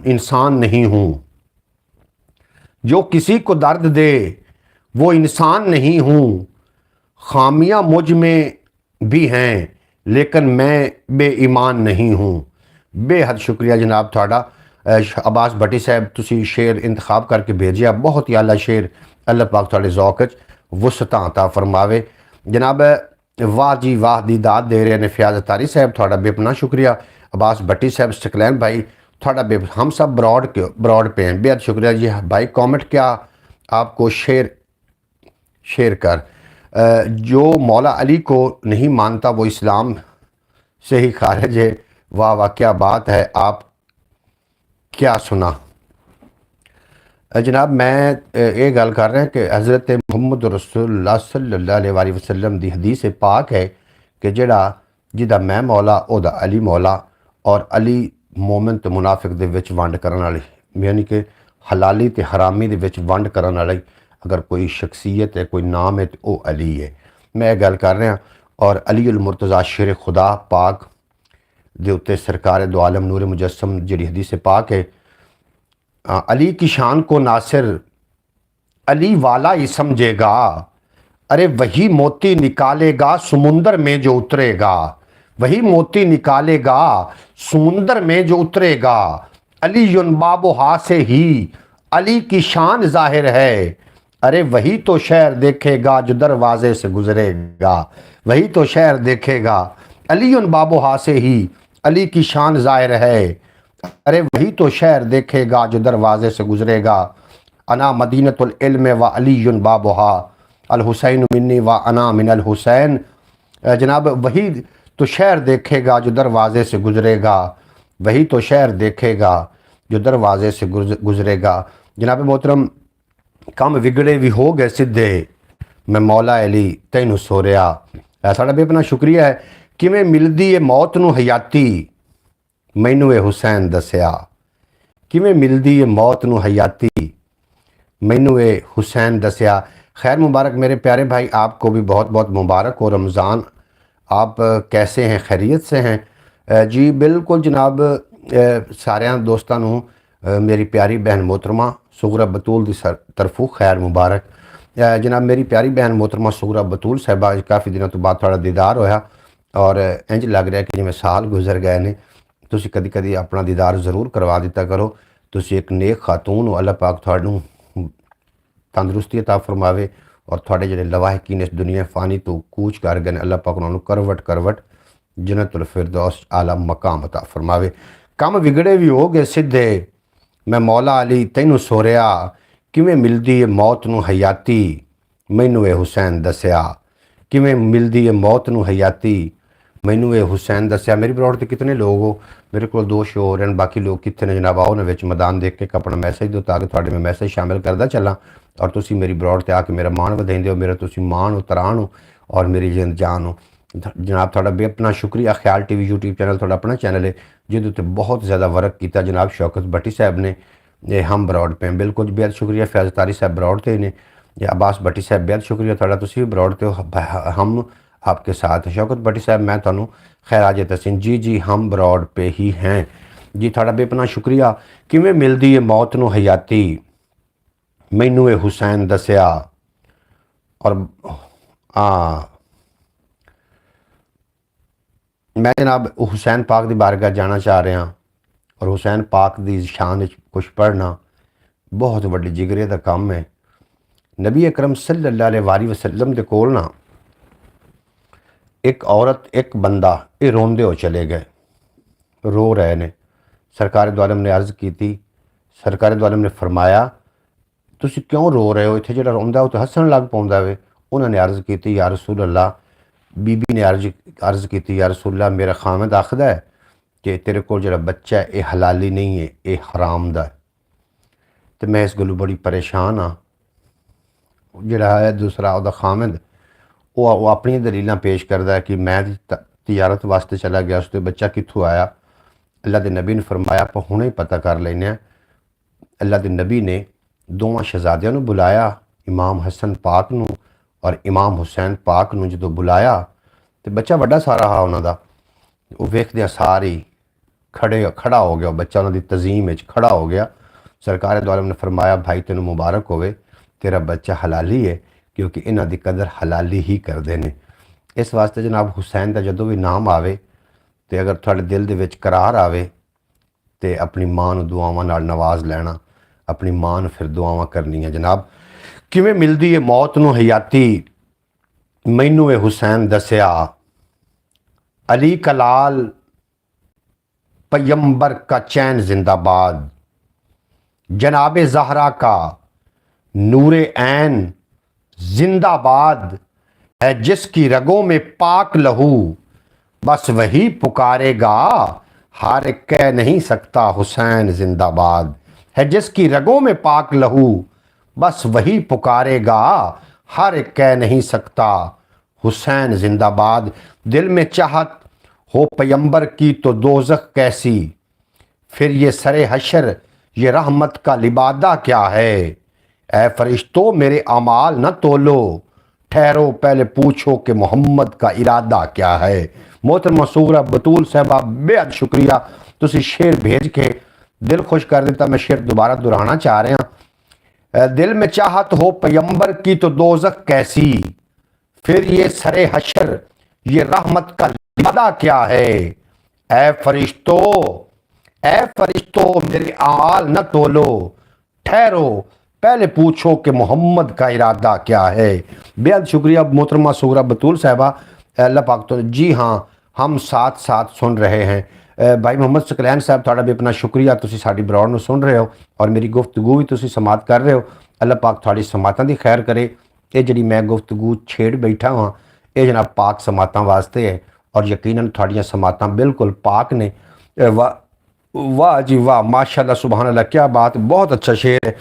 इंसान नहीं हूँ। जो किसी को दर्द दे वो इंसान नहीं हूँ, खामियां मुझ में भी हैं लेकिन मैं बेईमान नहीं हूँ। बेहद शुक्रिया जनाब थोड़ा। अब्बास भट्टी साहब तुसी शेर इंतखाब करके भेजिया, बहुत ही आला शेर। अल्लाह पाक थोड़े ज़ौक़ वुसअत अता फरमावे जनाब। वाह जी वाह दी दाद दे रहे हैं फयाज अतारी साहब, थोड़ा बेपना शुक्रिया। अब्बास भट्टी साहब सकलैन भाई थोड़ा हम सब ब्रॉड पे हैं, बेहद शुक्रिया जी भाई। कमेंट क्या आपको शेयर शेयर कर जो मौला अली को नहीं मानता वो इस्लाम से ही खारिज है। वाह वाह क्या बात है, आप क्या सुना। जनाब मैं ये गल कर रहा कि हज़रत मुहम्मद रसूलुल्लाह सल्लल्लाहु अलैहि वसल्लम दी हदीस पाक है कि जिहड़ा जिहदा मैं मौला ओहदा अली मौला, और अली मोमिन ते मुनाफिक दे विच वंड करन वाली, यानी कि हलाली ते हरामी दे विच वंड करन वाली अगर कोई शख्सियत है, कोई नाम है तो वह अली है। मैं ये गल कर रहा। और अली उल मुर्तज़ा शेर खुदा पाक दे उत्ते सरकार दो आलम नूर मुजस्सम जिहड़ी हदीस पाक है, अली की शान को नासिर अली वाला ही समझेगा, अरे वही मोती निकालेगा समुंदर में जो उतरेगा, वही मोती निकालेगा समुंदर में जो उतरेगा। अली युनबाबोहा से ही अली की शान जाहिर है, अरे वही तो शहर देखेगा जो दरवाजे से गुजरेगा, वही तो शहर देखेगा। अली युनबाबोहा से ही अली की शान जाहिर है, अरे वही तो शहर देखेगा जो दरवाजे से गुजरेगा। अना मदीनतुल इल्म व अलीयुन बाबुहा, अल हुसैन मिन्नी व अना मिनल हुसैन। जनाब वही तो शहर देखेगा जो दरवाजे से गुजरेगा, वही तो शहर देखेगा जो दरवाजे से गुजरेगा। जनाब मोहतरम कम विगड़े भी हो गए सीधे, मैं मौला अली तैनू सोरिया। साड़ा भी अपना शुक्रिया है। किवें मिलदी है मौत नू हयाती, मैनू ये हुसैन दसिया। किवें मिलदी है मौत नू हयाती, मैनू ये हुसैन दसिया। खैर मुबारक मेरे प्यारे भाई, आपको भी बहुत बहुत मुबारक हो रमज़ान। आप कैसे हैं, खैरियत से हैं? जी बिल्कुल जनाब। सारे दोस्तों नू मेरी प्यारी बहन मोहतरमा सुगरा बतूल की तरफों खैर मुबारक। जनाब मेरी प्यारी बहन मोहतरमा सुगरा बतूल साहबा काफ़ी दिनों तो बाद थोड़ा दीदार होया, और इंज लग रहा कि जिवें साल गुजर गए ने। तुसी कदी कदी अपना दीदार जरूर करवा दिता करो। तुसी एक नेक खातून हो, अल्लाह पाक तुहानू तंदुरुस्ती अता फरमावे, और थोड़े जिहड़े लवाहिकीन इस दुनिया फानी तो कूच कर गए, अल्लाह पाक उन्होंने करवट करवट जन्नतुल फिरदौस आला मकाम अता फरमावे। कम विगड़े भी हो गए सीधे, मैं मौला अली तैनू सोरिया। किवें मिलदी है मौत नू हयाती, मैनू ये हुसैन दसिया। किवें मिलदी है मौत नू हयाती, मैनू ये हुसैन दसिया। मेरी ब्रॉड ते कितने लोग हो? मेरे को 2 शो हो रहे हैं, बाकी लोग कितने ने जनाब? आओ ना मैदान देख के अपना मैसेज दो ताकि थोड़े मैं मैसेज शामिल करता चला, और तुसी मेरी ब्रॉड ते आके मेरा मान वधाइंदे हो, मेरा तुसी मान हो, तरान हो, और मेरी जिंद जान हो। जनाब थोड़ा बेअपना शुक्रिया। ख्याल टीवी यूट्यूब चैनल थोड़ा अपना चैनल है जिहदे उत्ते बहुत ज़्यादा वर्क किया जनाब शौकत भट्टी साहब ने। ये हम ब्रॉड पे बिल्कुल बेहद शुक्रिया। फैज़ तारी साहब ब्रॉड ते ने, या अब्बास भट्टी साहब बेहद शुक्रिया थोड़ा, तुसी भी ब्रॉड ते हो, हम आपके साथ शौकत भट्टी साहब मैं तुहानू खैर आज तसीन जी जी हम ब्रॉड पे ही हैं जी। थोड़ा बेपना शुक्रिया। किवें मिलदी है मौत नू हयाती, मैनू ये हुसैन दसिया। और मैं जनाब हुसैन पाक की बारगाह जाना चाह रहा, और हुसैन पाक की शान कुछ पढ़ना बहुत वड्डी जिगरे का काम है। नबी अकरम सल्लल्लाहु अलैहि वसल्लम दे कोल ना एक औरत एक बंदा ये रोंदे हो चले गए, रो रहे ने। सरकार दो आलम ने अर्ज़ की थी, सरकार दो आलम ने फरमाया तुसी क्यों रो रहे हो? इत्थे जिहड़ा रोंदा तो हसन लग पाउंदा वे। उन्होंने अर्ज़ की या रसूल अल्लाह, बीबी ने अर्ज़ की या रसूल अल्लाह मेरा खामद आखदा है कि तेरे को जिहड़ा बच्चा है ये हलाली नहीं है, ये हराम दा है। तो मैं इस गल्लों बड़ी परेशान हाँ। जिहड़ा है दूसरा उहदा खामद वो अपनी दलीलां पेश करता है कि मैं तिजारत वास्ते चला गया, उसके बच्चा कित्थों आया। अल्लाह के नबी ने फरमाया आप हुणे ही पता कर लेने। अल्लाह के नबी ने दोवां शहजादियां नूं बुलाया, इमाम हसन पाक नूं और इमाम हुसैन पाक नूं जो बुलाया तो बच्चा वड्डा सारा हा उन्हां दा। वो वेखदियां सारी खड़ा हो गया, बच्चा उन्हां दी तज़ीम विच खड़ा हो गया। सरकार दो आलम ने फरमाया भाई तेनों मुबारक होवे, तेरा बच्चा हलाली है, क्योंकि इन्हां दी कदर हलाली ही करते हैं। इस वास्ते जनाब हुसैन का जदों भी नाम आवे तो अगर थोड़े दिल दे विच करार आवे तो अपनी मां नूं दुआवां नाल नवाज लैना, अपनी मां नूं फिर दुआवां करनियां। जनाब किवें मिलदी है मौत नूं हयाती, मैनू ये हुसैन दसिया। अली कलाल पैगंबर का चैन जिंदाबाद, जनाबे ज़हरा का नूरे ऐन जिंदाबाद, है जिसकी रगों में पाक लहू बस वही पुकारेगा, हार कह नहीं सकता हुसैन जिंदाबाद। है जिसकी रगों में पाक लहू बस वही पुकारेगा, हर कह नहीं सकता हुसैन जिंदाबाद। दिल में चाहत हो पैगंबर की तो दोज़ख कैसी, फिर ये सरे हशर ये रहमत का लिबादा क्या है। ए फरिश्तों मेरे अमाल न तोलो, ठहरो पहले पूछो कि मोहम्मद का इरादा क्या है। मोहतरमा सूगरा बतूल साहबा बेहद शुक्रिया, तुसी शेर भेज के दिल खुश कर देता। मैं शेर दोबारा दोहराना चाह रहा हूँ। दिल में चाहत हो पैगंबर की तो दोज़ख कैसी, फिर ये सरे हशर ये रहमत का लिबादा क्या है। ए फरिश्तों मेरे आल न तोलो, ठहरो पहले पूछो कि मोहम्मद का इरादा क्या है। बेहद शुक्रिया मोहतरमा सूगरा बतूल साहबा, अल्लाह पाक तो जी हाँ हम साथ साथ सुन रहे हैं। भाई मोहम्मद सकलैन साहब थोड़ा भी अपना शुक्रिया, तुसी साडी ब्रॉड ਨੂੰ सुन रहे हो और मेरी गुफ्तगू भी तुसी समात कर रहे हो। अल्लाह पाक थोड़ी समातां दी खैर करे। ये जी मैं गुफ्तगू छेड़ बैठा हाँ ये जनाब पाक समातां वास्ते है और यकीनन थोड़ियां समातां बिल्कुल पाक ने। वाह वाह जी वाह, माशाल्लाह सुभान अल्लाह, क्या बात, बहुत अच्छा शेर है।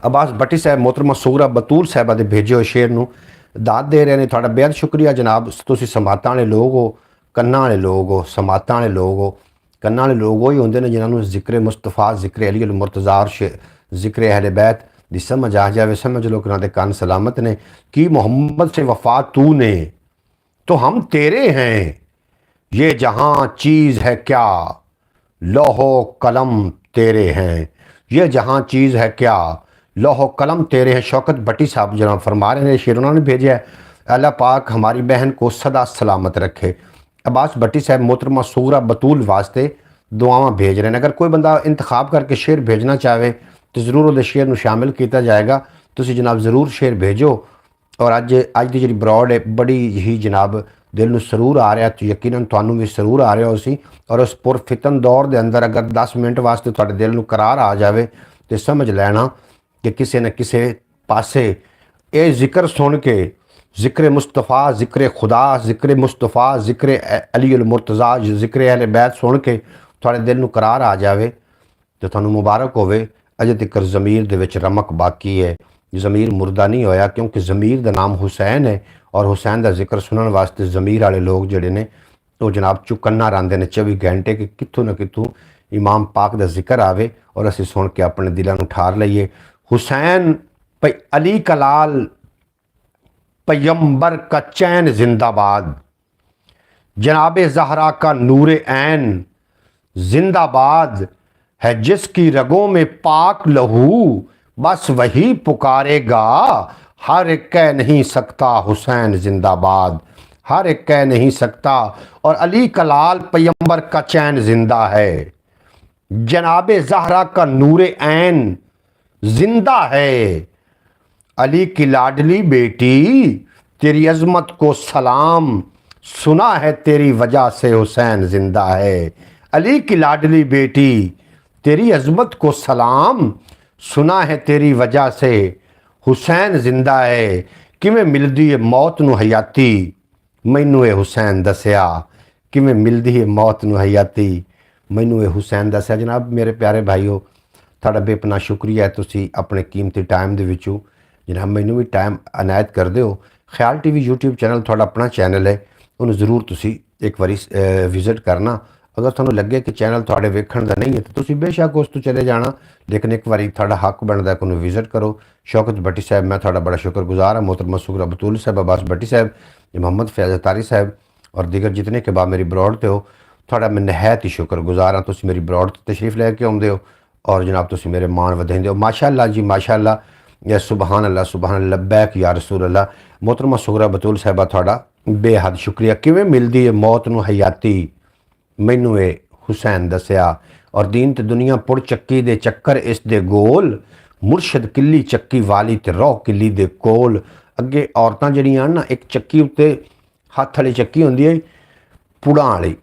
अब्बास भट्टी साहब मोहतरमा सूगरा बतूल साहबा दे भेजे हुए शेर ਨੂੰ दाद दे रहे हैं। थोड़ा बेहद शुक्रिया जनाब, तुसी समातां वाले लोग हो, कन्ना वाले लोग हो, समातां वाले लोग हो। कन्ना वाले लोग वही होंगे ने जिन्होंने जिक्र मुस्तफा जिक्र अली अल मुर्तज़ा और जिक्र अहले बैत दी समझ आ जाए। समझ लो कि कान सलामत ने कि मोहम्मद से वफा तू ने तो हम तेरे हैं, ये जहां चीज़ है क्या लोहो कलम तेरे हैं। ये जहां चीज़ है क्या लोहो कलम तेरे हैं। शौकत भट्टी साहब जनाब फरमा रहे हैं, शेर उन्होंने भेजा है। अल्लाह पाक हमारी बहन को सदा सलामत रखे। अब्बास भट्टी साहब मोहतरमा सूगरा बतूल वास्ते दुआवां भेज रहे हैं। अगर कोई बंदा इंतखाब करके शेर भेजना चाहे तो ज़रूर उस शेर में शामिल किया जाएगा। तुसी जनाब ज़रूर शेर भेजो। और अज की जी ब्रॉड है बड़ी ही जनाब दिल में सरूर आ रहा, तो यकीनन तुहानू भी सरूर आ रहा उसी। और उस पुरफितन दौर के अंदर अगर 10 मिनट वास्ते तुहाडे दिल में करार आ जाए तो समझ लेना कि किसी न किसी पासे ये जिक्र सुन के जिक्र मुस्तफ़ा जिक्र खुदा जिक्र मुस्तफ़ा जिक्र अली अल मुर्तज़ा जिक्र अहले बैत सुन के थोड़े दिल में करार आ जाए तो थानू मुबारक होवे। अजे तक ज़मीर दे विच रमक बाकी है, ज़मीर मुर्दा नहीं होया, क्योंकि ज़मीर का नाम हुसैन है और हुसैन का जिक्र सुनने वास्ते ज़मीर वाले लोग जोड़े ने वो जनाब चुकन्ना रहांदे ने 24 घंटे कि कितों ना कितों इमाम पाक का जिक्र आवे और असीं सुन के अपने दिलों में ठार लईए। हुसैन अली कलाल पैगंबर का चैन जिंदाबाद, जनाबे ज़हरा का नूरे ऐन जिंदाबाद, है जिसकी रगों में पाक लहू बस वही पुकारेगा, हर एक कह नहीं सकता हुसैन जिंदाबाद, हर एक कह नहीं सकता। और अली कलाल पैगंबर का चैन जिंदा है, जनाबे ज़हरा का नूरे ऐन जिंदा है। अली की लाडली बेटी तेरी अजमत को सलाम, सुना है तेरी वजह से हुसैन जिंदा है। अली की लाडली बेटी तेरी अजमत को सलाम, सुना है तेरी वजह से हुसैन जिंदा है। किवें मिलदी है मौत नू हयाती, मैनू ये हुसैन दसिया। किवें मिलदी है मौत नू हयाती, मैनू ये हुसैन दसिया। जनाब मेरे प्यारे भाईओ तुहाडा बेपना शुक्रिया है, तुसी अपने कीमती टाइम दे विचों जनाब मैनू भी टाइम अनायत कर दो। ख्याल टीवी यूट्यूब चैनल थोड़ा अपना चैनल है, उन्हें ज़रूर तुसी एक बारी विजिट करना। अगर तुहानू लगे कि चैनल थोड़े वेखण का नहीं है तो तुसी बेशक उस तो चले जाना, लेकिन एक बारी थोड़ा हक बनता है कि उन्हें विजिट करो। शौकत भट्टी साहब मैं थोड़ा बड़ा शुक्रगुजार हाँ, मोहतरमा सूगरा बतूल साहब, अब्बास भट्टी साहब, मोहम्मद फैज़ अतारी साहब और दीगर जितने के बाद मेरी ब्रॉड ते हो थोड़ा मैं नहायत ही शुक्रगुजार हाँ। तुसी मेरी ब्रॉड तशरीफ़ लैके आउंदे हो और जनाब तुसी मेरे मान वधाइंदे हो। माशाअल्लाह जी माशाअल्लाह, या सुबहान अल्लाह लब्बैक या रसूल अल्लाह। मोहतरमा सूगरा बतूल साहबा थोड़ा बेहद शुक्रिया। किवें मिलदी है मौत नू हयाती, मैनू ये हुसैन दसिया। और दीन ते दुनिया पुड़ चक्की दे चक्कर इस दे गोल, मुरशद किली चक्की वाली ते रोह किली दे कोल। अगे औरतां जड़ियां ना एक चक्की उत्ते हत्थ वाली चक्की हुंदी है पुड़ां वाली,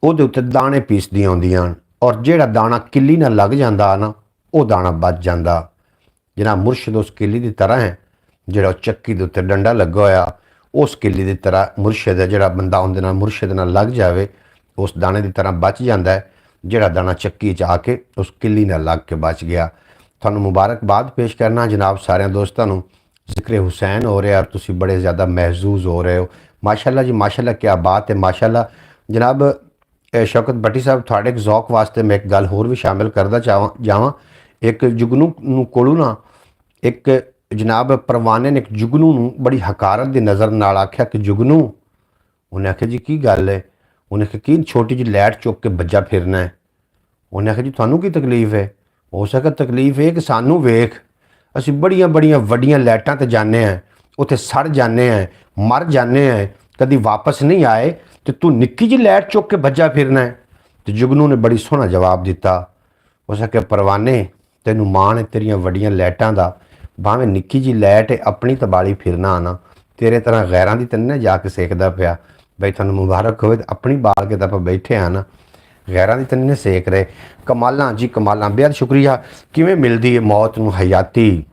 ਉਹਦੇ ਉੱਤੇ ਦਾਣੇ ਪੀਸਦੀਆਂ ਹੁੰਦੀਆਂ ਹਨ ਔਰ ਜਿਹੜਾ ਦਾਣਾ ਕਿੱਲੀ ਨਾਲ ਲੱਗ ਜਾਂਦਾ ਨਾ ਉਹ ਦਾਣਾ ਬਚ ਜਾਂਦਾ। ਜਨਾਬ ਮੁਰਸ਼ਿਦ ਉਸ ਕਿੱਲੀ ਦੀ ਤਰ੍ਹਾਂ ਹੈ, ਜਿਹੜਾ ਚੱਕੀ ਦੇ ਉੱਤੇ ਡੰਡਾ ਲੱਗਾ ਹੋਇਆ ਉਸ ਕਿੱਲੀ ਦੀ ਤਰ੍ਹਾਂ ਮੁਰਸ਼ਿਦ ਹੈ। ਜਿਹੜਾ ਬੰਦਾ ਉਹਦੇ ਨਾਲ ਮੁਰਸ਼ਿਦ ਨਾਲ ਲੱਗ ਜਾਵੇ ਉਸ ਦਾਣੇ ਦੀ ਤਰ੍ਹਾਂ ਬਚ ਜਾਂਦਾ ਹੈ, ਜਿਹੜਾ ਦਾਣਾ ਚੱਕੀ 'ਚ ਆ ਕੇ ਉਸ ਕਿੱਲੀ ਨਾਲ ਲੱਗ ਕੇ ਬਚ ਗਿਆ। ਤੁਹਾਨੂੰ ਮੁਬਾਰਕਬਾਦ ਪੇਸ਼ ਕਰਨਾ ਜਨਾਬ ਸਾਰਿਆਂ ਦੋਸਤਾਂ ਨੂੰ। ਜ਼ਿਕਰ ਹੁਸੈਨ ਹੋ ਰਿਹਾ, ਤੁਸੀਂ ਬੜੇ ਜ਼ਿਆਦਾ ਮਹਿਜ਼ੂਜ਼ ਹੋ ਰਹੇ ਹੋ। ਮਾਸ਼ਾਅੱਲਾ ਜੀ ਮਾਸ਼ਾਅੱਲਾ, ਕਿਆ ਬਾਤ ਹੈ ਮਾਸ਼ਾਅੱਲਾ। ਜਨਾਬ ਸ਼ੌਕਤ ਭੱਟੀ ਸਾਹਿਬ, ਤੁਹਾਡੇ ਜ਼ੌਕ ਵਾਸਤੇ ਮੈਂ ਇੱਕ ਗੱਲ ਹੋਰ ਵੀ ਸ਼ਾਮਿਲ ਕਰਦਾ ਜਾਵਾਂ। ਇੱਕ ਜੁਗਨੂ ਨੂੰ ਕੋਲੋਂ ਨਾ ਇੱਕ ਜਨਾਬ ਪਰਵਾਨੇ ਨੇ ਇੱਕ ਜੁਗਨੂ ਨੂੰ ਬੜੀ ਹਕਾਰਤ ਦੀ ਨਜ਼ਰ ਨਾਲ ਆਖਿਆ ਕਿ ਜੁਗਨੂ, ਉਹਨੇ ਆਖਿਆ ਜੀ ਕੀ ਗੱਲ ਹੈ? ਉਹਨੇ ਆਖਿਆ ਕੀ ਛੋਟੀ ਜਿਹੀ ਲਾਈਟ ਚੁੱਕ ਕੇ ਬੱਜਾ ਫਿਰਨਾ ਹੈ। ਉਹਨੇ ਆਖਿਆ ਜੀ ਤੁਹਾਨੂੰ ਕੀ ਤਕਲੀਫ ਹੈ? ਹੋ ਸਕਦਾ ਤਕਲੀਫ ਇਹ ਕਿ ਸਾਨੂੰ ਵੇਖ, ਅਸੀਂ ਬੜੀਆਂ ਵੱਡੀਆਂ ਲਾਈਟਾਂ ਤੇ ਜਾਂਦੇ ਹਾਂ, ਉੱਥੇ ਸੜ ਜਾਂਦੇ ਹਾਂ, ਮਰ ਜਾਂਦੇ ਹਾਂ, ਕਦੀ ਵਾਪਸ ਨਹੀਂ ਆਏ, ਤੇ ਤੂੰ ਨਿੱਕੀ ਜਿਹੀ ਲਾਈਟ ਚੁੱਕ ਕੇ ਬੱਜਾ ਫਿਰਨਾ ਹੈ। ਤੇ ਜੁਗਨੂ ਨੇ ਬੜੀ ਸੋਹਣਾ ਜਵਾਬ ਦਿੱਤਾ। ਉਸ ਆਖਿਆ ਪਰਵਾਨੇ, ਤੈਨੂੰ ਮਾਣ ਹੈ ਤੇਰੀਆਂ ਵੱਡੀਆਂ ਲਾਈਟਾਂ ਦਾ, ਭਾਵੇਂ ਨਿੱਕੀ ਜਿਹੀ ਲਾਈਟ ਆਪਣੀ ਤਬਾਲੀ ਫਿਰਨਾ ਆਣਾ, ਤੇਰੇ ਤਰ੍ਹਾਂ ਗੈਰਾਂ ਦੀ ਤੈਨੂੰ ਜਾ ਕੇ ਸੇਕਦਾ ਪਿਆ। ਬਈ ਤੁਹਾਨੂੰ ਮੁਬਾਰਕ ਹੋਵੇ, ਆਪਣੀ ਬਾਲ ਕੇ ਤਾਂ ਆਪਾਂ ਬੈਠੇ ਆ ਨਾ, ਗੈਰਾਂ ਦੀ ਤੈਨੂੰ ਸੇਕ ਰਹੇ। ਕਮਾਲਾਂ ਜੀ ਕਮਾਲਾਂ, ਬੇਹੱਦ ਸ਼ੁਕਰੀਆ। ਕਿਵੇਂ ਮਿਲਦੀ ਹੈ ਮੌਤ ਨੂੰ ਹਯਾਤੀ,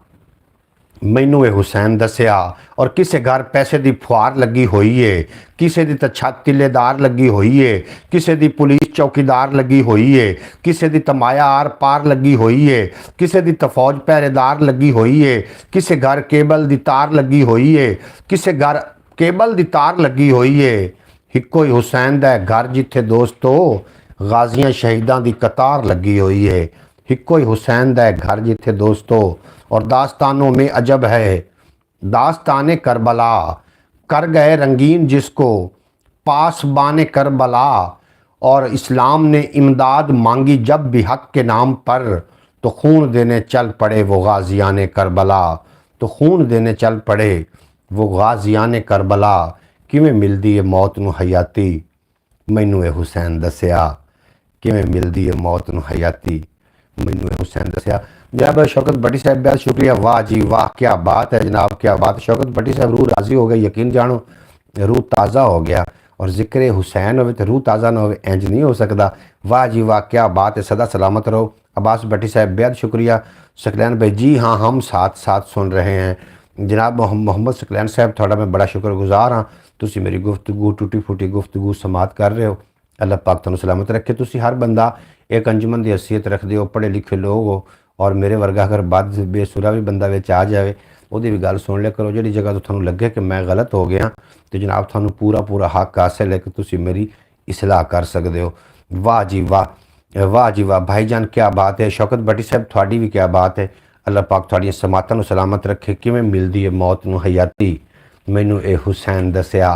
ਮੈਨੂੰ ਇਹ ਹੁਸੈਨ ਦੱਸਿਆ। ਔਰ ਕਿਸੇ ਘਰ ਪੈਸੇ ਦੀ ਫੁਹਾਰ ਲੱਗੀ ਹੋਈ ਏ, ਕਿਸੇ ਦੀ ਤਾਂ ਛੱਤ ਤਿੱਲੇਦਾਰ ਲੱਗੀ ਹੋਈ ਏ, ਕਿਸੇ ਦੀ ਪੁਲਿਸ ਚੌਕੀਦਾਰ ਲੱਗੀ ਹੋਈ ਏ, ਕਿਸੇ ਦੀ ਤਮਾਇਆ ਆਰ ਪਾਰ ਲੱਗੀ ਹੋਈ ਏ, ਕਿਸੇ ਦੀ ਤਾਂ ਫੌਜ ਪਹਿਰੇਦਾਰ ਲੱਗੀ ਹੋਈ ਏ, ਕਿਸੇ ਘਰ ਕੇਬਲ ਦੀ ਤਾਰ ਲੱਗੀ ਹੋਈ ਏ, ਕਿਸੇ ਘਰ ਕੇਬਲ ਦੀ ਤਾਰ ਲੱਗੀ ਹੋਈ ਏ। ਇੱਕੋ ਹੀ ਹੁਸੈਨ ਦਾ ਘਰ ਜਿੱਥੇ ਦੋਸਤੋ ਗਾਜ਼ੀਆਂ ਸ਼ਹੀਦਾਂ ਦੀ ਕਤਾਰ ਲੱਗੀ ਹੋਈ ਹੈ। ਇੱਕੋ ਹੀ हुसैन ਦਾ घर जिथे दोस्तों, और दास्तानों में अजब है दास्तान करबला, कर गए रंगीन जिसको पासबान करबला। और इस्लाम ने इमदाद मांगी जब भी हक के नाम पर, तो खून देने चल पड़े वो गाजियान करबला, तो खून देने चल पड़े वो गाजियान करबला। किवें मिलदी है मौत नूं हयाती, मैनू ये हुसैन दसिया। किवें मिलदी है मौत नूं हयाती, मैनू ये हुसैन दसिया। जनाब शौकत भट्टी साहब बहुत शुक्रिया, वाह जी वाह, क्या बात है जनाब, क्या बात। शौकत भट्टी साहब रूह राजी हो गई, यकीन जानो रूह ताज़ा हो गया। और जिक्र हुसैन हो तो रूह ताज़ा ना हो, इंज नहीं हो सकता। वाह जी वाह, क्या बात है, सदा सलामत रहो। अब्बास भट्टी साहब बहुत शुक्रिया। सकलैन भाई जी हाँ, हम साथ साथ सुन रहे हैं। जनाब मोहम्मद सकलैन साहब, थोड़ा मैं बड़ा शुक्रगुजार हाँ, तुसी मेरी गुफ्तगू टूटी फूटी गुफ्तगू समात कर रहे हो। अल्लाह पाक तुहानू सलामत रखे। तुसी हर बंदा एक अंजुमन की हैसीयत रखते हो, पढ़े लिखे लोग हो, और मेरे वर्गा अगर बद बेसुरा भी बंदा विच आ जाए ਉਹਦੀ भी गल सुन लिया करो। जिहड़ी जगह तो तुहानू लगे कि मैं गलत हो गया, तो जनाब तुहानू पूरा पूरा हक हासिल है कि तुसी मेरी इसलाह कर सकते हो। वाह जी वाह, वाह जी वाह भाईजान, क्या बात है। शौकत भट्टी साहब, थोड़ी भी क्या बात है। अल्लाह पाक तुहाडियां समातां नू सलामत रखे। किवें मिलदी है मौत नू हयाती, मैनू ये हुसैन दसिया,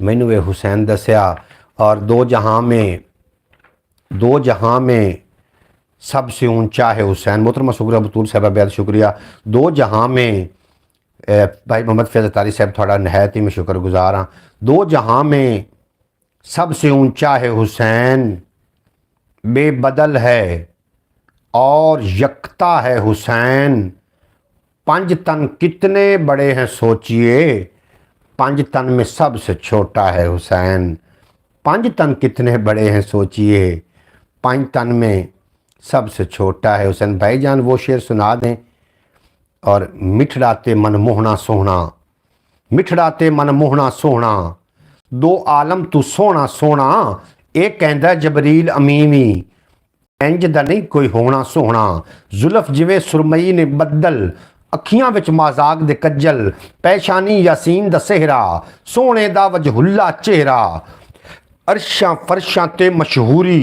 मैनू ये हुसैन दसिया। और दो जहां में सबसे ऊंचा है हुसैन। मोहतरमा सुगरा बतूल साहबा बहुत शुक्रिया। दो जहां में भाई मोहम्मद फैज़ तारी साहब, थोड़ा नहायत ही मैं शुक्रगुजार हाँ। दो जहां में सबसे ऊंचा है हुसैन, बेबदल है और यकता है हुसैन। पंज तन कितने बड़े हैं सोचिए, पंज तन में सबसे छोटा है हुसैन। पंज तन कितने बड़े हैं सोचिए, पंज तन में सबसे छोटा है हुसैन। भाईजान वो शेर सुना दें। और मिठड़ाते मन मोहना सोहना, मिठड़ाते मन मोहना सोहना, दो आलम तू सोहना सोहना, एक कहंदा जबरील अमीमी, इंज दा नहीं कोई होना सोहना। जुल्फ जिवें सुरमई ने बदल, अखियां विच माजाक दे कज्जल, पैशानी यासीन दा सेहरा, सोहणे दा वजहुल्ला चेहरा। अरशां फरशां ते मशहूरी,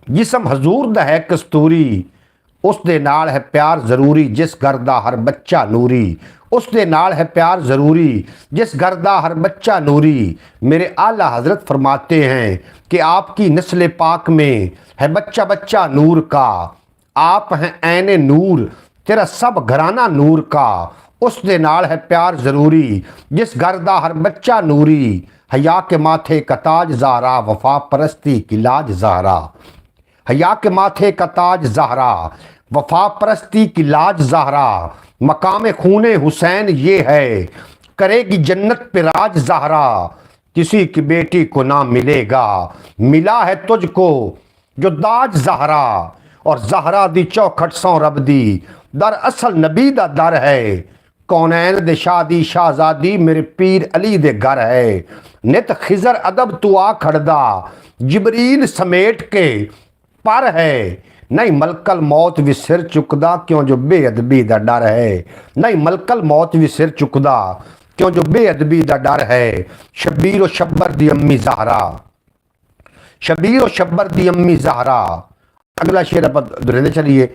जिसम हजूर दा है कस्तूरी। उस दे नाल है प्यार ज़रूरी, जिस घर दा हर बच्चा नूरी। उस दे नाल है प्यार ज़रूरी, जिस घर दा हर बच्चा नूरी। मेरे आला हजरत फरमाते हैं कि आपकी नस्ल पाक में है बच्चा बच्चा नूर का। आप हैं ऐने नूर, तेरा सब घराना नूर का। उस दे नाल है प्यार ज़रूरी, जिस घर दा हर बच्चा नूरी। हया के माथे का ताज ज़हरा, वफा परस्ती की लाज ज़हरा। हया के माथे का ताज ज़हरा, वफा परस्ती की लाज ज़हरा। मकाम खूने हुसैन ये है, करेगी जन्नत पे राज ज़हरा। किसी की बेटी को ना मिलेगा। मिला है तुझको जो दाज ज़हरा, और ज़हरा दी चौखट सौ रब दी, दर असल नबी दा दर है। कौनैन दे शादी शाहजादी मेरे पीर अली दे घर है। नित खिजर अदब तू आ खड़दा, जिबरील समेट के पर है। नहीं मलकल मौत भी सिर चुकदा, क्यों जो बेअदबी दा डर है। नहीं मलकल मौत भी सिर चुकदा, क्यों जो बेअदबी दा डर है। शबीर व शब्बर दी अम्मी ज़हरा, शबीर व शब्बर दी अम्मी ज़हरा। अगला शेर आप दुरेंदे चलिए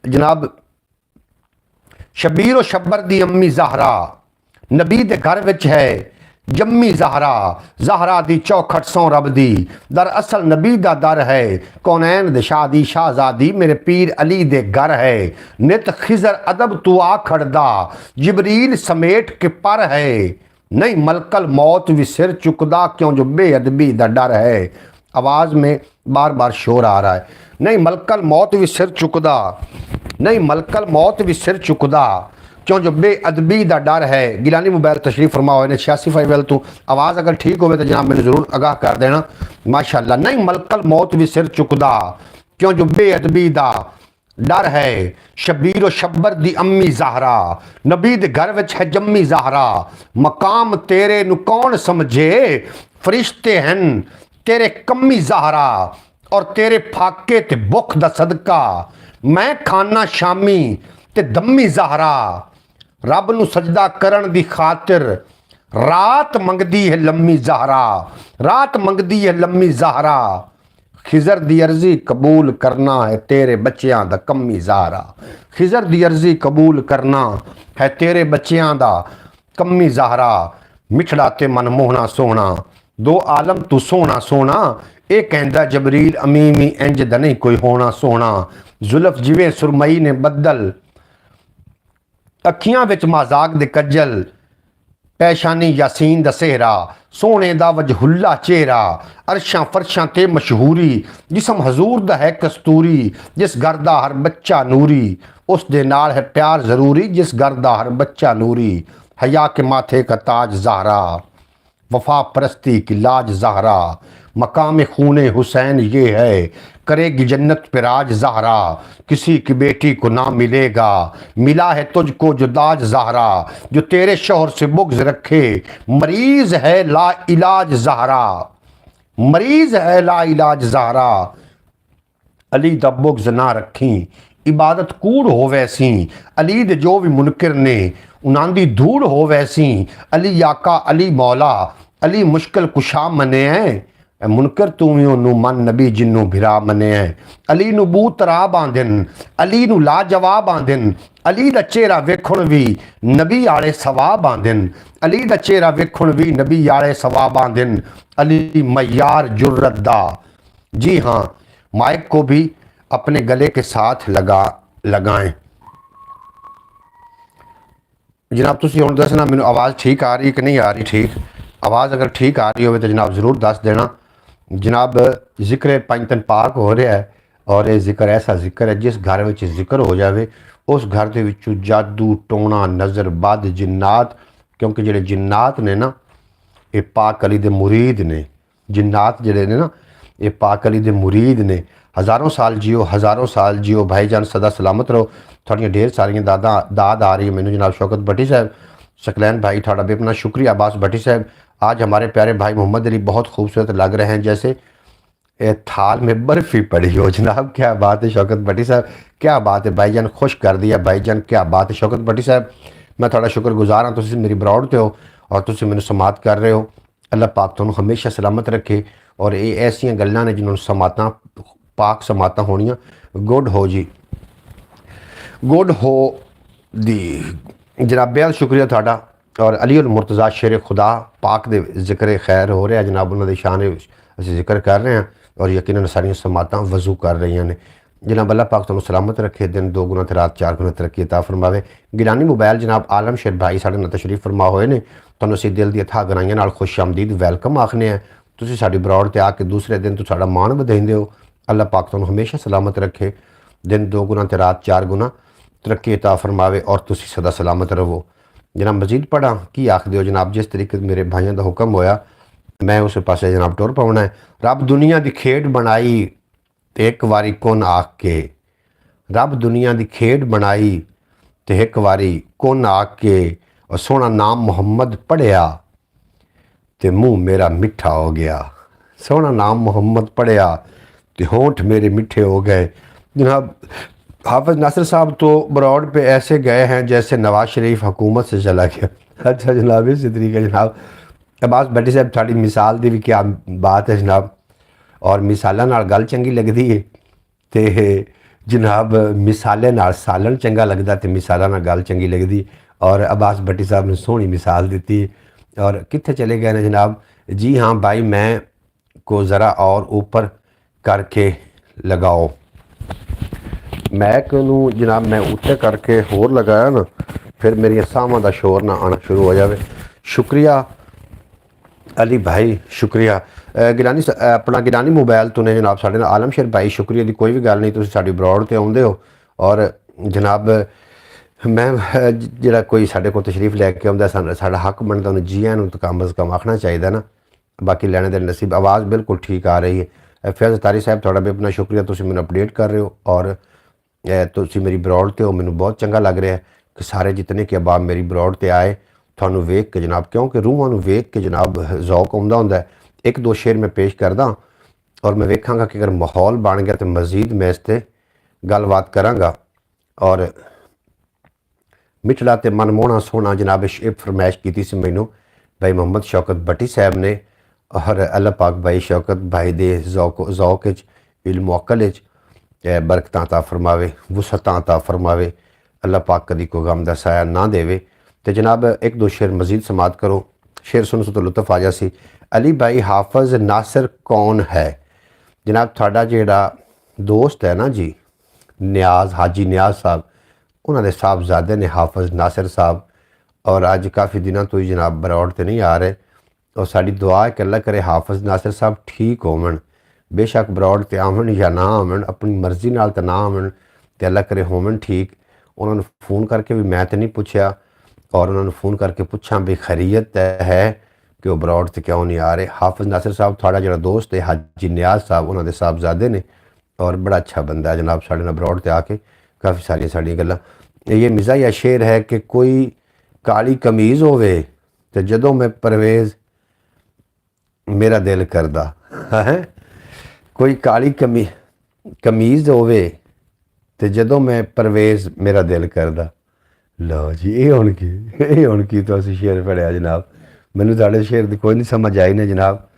जनाब। शबीर व शब्बर दी अम्मी ज़हरा, नबी दे घर विच है जम्मी ज़हरा। ज़हरा दी चौखट सौ रब दी, दर असल नबी दा दर है। कौनैन दे शादी शाहजादी मेरे पीर अली दे घर है। नित खिजर अदब तू आ खड़दा, जिबरील समेट के पर है। नहीं मलकल मौत भी सिर चुकदा, क्यों जो बेअदबी दा डर है। आवाज़ में बार बार शोर आ रहा है। नहीं मलकल मौत भी सिर चुकदा, नहीं मलकल मौत भी सिर चुकदा, क्यों जो बेअदबी दा डर है। गिलानी मोबाइल तशरीफ फरमाओ ने 86 वेल तो आवाज़ अगर ठीक हो तो जनाब मैंने ज़रूर आगाह कर देना माशाअल्लाह। नहीं मलकल मौत भी सिर चुकदा, क्यों जो बेअदबी दा डर है। शबीर व शब्बर दी अम्मी ज़हरा, नबी दे घर विच है जम्मी ज़हरा। मकाम तेरे नु कौन समझे, फरिश्ते हन तेरे कम्मी ज़हरा। और तेरे फाके ते भुख दा सदका, मैं खाना शामी ते दम्मी ज़हरा। रब नू सजदा करन दी खातिर रात मंगदी है लम्मी ज़हरा, रात मंगदी है लम्मी ज़हरा। खिजर दी अर्जी कबूल करना है तेरे बच्चियां दा कम्मी ज़हरा। खिजर दी अर्जी कबूल करना है तेरे बच्चियां दा कम्मी ज़हरा। मिठड़ा ते मनमोहना सोहना, दो आलम तू सोहना सोहना। ये कहंदा जबरील अमीमी इंज दा नहीं कोई होना सोहना। जुल्फ जिवें सुरमई ने बदल, अखियां विच मजाक दे कज्जल। पैशानी यासीन दा सेहरा, सोने दा वजहुल्ला चेहरा। अरशां फरशां ते मशहूरी, जिसम हजूर दा है कस्तूरी। जिस घर दा हर बच्चा नूरी, उस दे नाल है प्यार ज़रूरी। जिस घर दा हर बच्चा नूरी, हया के माथे का ताज ज़हरा। वफा परस्ती की लाज ज़हरा, मकाम खूने हुसैन ये है। करेगी जन्नत पे राज ज़हरा, किसी की बेटी को ना मिलेगा। मिला है तुझको जो दाज ज़हरा, जो तेरे शौहर से बुग़्ज़ रखे। मरीज़ है ला इलाज ज़हरा, मरीज़ है ला इलाज ज़हरा। अली दा बुग़्ज़ ना रखी, इबादत कूड़ हो वैसी। अली दे जो भी मुनकर ने, उन्हां दी धूड़ हो वैसी। अली आका अली मौला, अली मुश्किल कुशा मने हैं। मुनकर तू भी ओनू मन नबी जिन्नू भिरा मने है। अली नू बू तरा बांधन, अली नू लाजवाब आंदन। अली दा चेहरा वेखुण भी नबी आले सवाब आंदन। अली दा चेहरा वेखुण भी नबी आले सवाब आंदन। अली मयार जुर्रत दा। जी हाँ, माइक को भी अपने गले के साथ लगाएं। जनाब तुसी हुण दसना मैनू आवाज़ ठीक आ रही कि नहीं आ रही। ठीक आवाज़ अगर ठीक आ रही हो तो जनाब ज़रूर दस देना। जनाब जिक्र पंजतन पाक हो रहा है, और ये जिक्र ऐसा जिक्र है जिस घर में जिक्र हो जाए उस घर के विचों जादू टोना नज़र बद जिन्नात, क्योंकि जेडे जिन्नात ने ना ये पाक अली दे मुरीद ने। जिन्नात जेडे ने ना ये पाक अली दे मुरीद ने। हज़ारों साल जियो, हज़ारों साल जियो भाईजान, सदा सलामत रहो। थोड़ियाँ ढेर सारिया दाद आ रही है मैनू। जनाब शौकत भट्टी साहब, सकलैन भाई थोड़ा बेपना शुक्रिया। अब्बास भट्टी साहब, आज हमारे प्यारे भाई मोहम्मद अली बहुत खूबसूरत लग रहे हैं, जैसे थाल में बर्फ़ी पड़ी हो। जनाब क्या बात है शौकत भट्टी साहब, क्या बात है भाईजान, खुश कर दिया भाईजान, क्या बात है शौकत भट्टी साहब। मैं थोड़ा शुक्रगुजार हाँ, तुम मेरी ब्रॉड ते हो और तुम मैंने समात कर रहे हो। अल्लाह पाक तुहानू हमेशा सलामत रखे। और ये ऐसियां गल्लां ने जिन्होंने समातां पाक समातां होनियां। गुड हो जी, गुड हो दी जनाब। बेहद शुक्रिया थाड़ा। और अली उल मुर्तज़ा शेर खुदा पाक दे जिक्र खैर हो रहा है जनाब, उन्होंने शान असीं जिक्र कर रहे हैं और यकीनन सारियां समातां वजू कर रही ने। जनाब अल्लाह पाक तुहानू सलामत रखे, दिन 2 गुना ते रात 4 गुना तरक्की अता फरमावे। गिलानी मोबाइल जनाब आलम शेर भाई साढ़े नाल तशरीफ फरमा होए ने, तुहानू असीं दिल दी अथाह गनाइयां नाल खुश आमदीद वैलकम आखने हैं। तुसीं साडी ब्रॉड ते आके दूसरे दिन तो साडा मान वधाइंदे हो। अल्लाह पाक तुहानू हमेशा सलामत रखे, दिन 2 गुना ते रात 4 गुना तरक्की अता फरमावे और तुसीं सदा सलामत रहो। जनाब मजीद पढ़ा की आखदे हो जनाब, जिस तरीके मेरे भाइयों का हुक्म होया मैं उस पासे जनाब टुर पाना है। रब दुनिया की खेड बनाई तो एक वारी कुन आख के, रब दुनिया की खेड बनाई तो एक वारी कुन आख के, और सोहना नाम मुहम्मद पढ़िया तो मुँह मेरा मिठा हो गया। सोहना नाम मुहम्मद पढ़िया तो होंठ मेरे मिठे हो गए। जनाब हाफिज नासिर साहब तो ब्रॉड पे ऐसे गए हैं जैसे नवाज शरीफ हुकूमत से चला गया। अच्छा जनाब, इसी तरीके जनाब अब्बास भट्टी साहब साड़ी मिसाल की भी क्या बात है जनाब, और मिसालों नाल गल चंगी लगती है तो जनाब मिसाले नाल सालन चंगा लगता तो मिसालों नाल गल चंगी लगती। और अब्बास भट्टी साहब ने सोहनी मिसाल दी। और कित्थे चले गए ना जनाब? जी हाँ भाई, मैं को ज़रा और ऊपर करके लगाओ। मैक नूं जनाब मैं उत्ते करके होर लगाया ना, फिर मेरी सावां दा शोर ना आना शुरू हो जाए। शुक्रिया अली भाई, शुक्रिया। गिलानी अपना गिलानी मोबाइल तो ने जनाब साढ़े आलम शेर भाई, शुक्रिया की कोई भी गल नहीं, तुसीं साडी ब्रॉड ते आउंदे हो। और जनाब मैं जिहड़ा कोई साढ़े को तशरीफ लैके आउंदा साडा हक बनता उन्हें जी आन तो कम अज़ कम आखना चाहिए ना। बाकी लैने दे नसीब। आवाज़ बिल्कुल ठीक आ रही है। फैज़ तारी साहब थोड़ा भी अपना शुक्रिया, तुसीं मैनूं अपडेट कर रहे हो। और तुसीं मेरी ब्रॉड ते हो, मैनूं बहुत चंगा लग रहा है कि सारे जितने कि अहबाब मेरी ब्रॉड ते आए थानू वेख के जनाब, क्योंकि रूहां नूं वेख के जनाब ज़ौक आउंदा हुंदा है। एक दो शेर मैं पेश करदा और मैं वेखांगा कि अगर माहौल बन गया तो मज़ीद मैं इस ते गलबात करांगा। और मिठड़ा ते मनमोहना सोहना जनाब शेर फरमाइश की सी मैनू भाई मोहम्मद शौकत भट्टी साहब ने। और अल्लाह पाक भाई शौकत भाई दे ज़ौक इल्म अकल बरकतां अता फरमावे, वुसअतां अता फरमावे। अल्लाह पाक कदी कोई गम दा साया ना देवे। तो जनाब एक दो शेर मजीद समात करो, शेर सुन तो लुत्फ आ जासी। अली भाई हाफिज नासिर कौन है? जनाब थाड़ा जेड़ा दोस्त है ना जी नियाज, हाजी नियाज साहब, उन्होंने साहबजादे ने हाफिज नासिर साहब। और अज काफ़ी दिनों तो ही जनाब बरौड़ तो नहीं आ रहे। और साड़ी दुआ है कि अल्लाह करे हाफिज नासिर साहब ठीक होवन। बेशक बरौड़ ते आवन या ना आवन, अपनी मर्जी नाल तो ना आवन, तो अल्लाह करे होवन ठीक। उन्होंने फ़ोन करके भी मैं तो नहीं पूछया, और उन्होंने फ़ोन करके पूछा भी खैरियत है कि वह बरौड़ तो क्यों नहीं आ रहे। हाफिज नासिर साहब थोड़ा जो दोस्त है हाजी नियाज साहब, उन्होंने साहबजादे ने, और बड़ा अच्छा बंदा है जनाब। साढ़े नाल बरौड़ ते आके काफ़ी सारिया साड़ियां गल्लां। ये मिजाहिया शेर है कि कोई काली कमीज़ होवे तो जदों मैं परवेज़ मेरा दिल करदा है। कोई काली कमीज़ होवे तो जदों मैं परवेज़ मेरा दिल करदा। लो जी ये हुण की तो असीं शेर पढ़िया जनाब। मैनूं तुहाडे शेर की कोई नहीं समझ आई ने जनाब।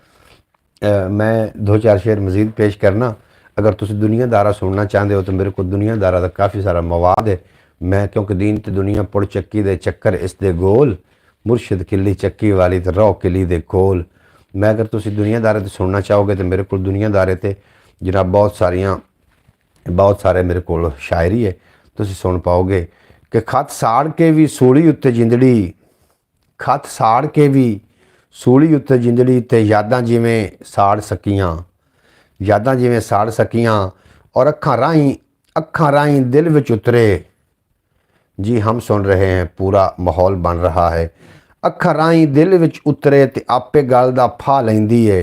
मैं दो चार शेर मजीद पेश करना। अगर तुसीं दुनियादारा सुनना चाहते हो तो मेरे को दुनियादारा का काफ़ी सारा मवाद है। मैं क्योंकि दीन ते दुनिया पुड़ चक्की दे चक्कर इस दे गोल, मुर्शिद किली चक्की वाली तो रौ किली दे कोल। मैं अगर तुसीं दुनियादारे ते सुनना चाहोगे तो मेरे को दुनियादारे ते जनाब बहुत सारे मेरे को शायरी है, तुसीं सुन पाओगे कि खत साड़ के भी सूली उत्ते जिंदड़ी, खत साड़ के भी सूली उत्ते जिंदड़ी ते यादां जिवें साड़ सकियां, यादां जिवें साड़ सकियां। और अखां राहीं दिल विच उतरे। जी हम सुन रहे हैं, पूरा माहौल बन रहा है। अखां राहीं दिल विच उतरे ते आपे गल दा फा लैंदी है।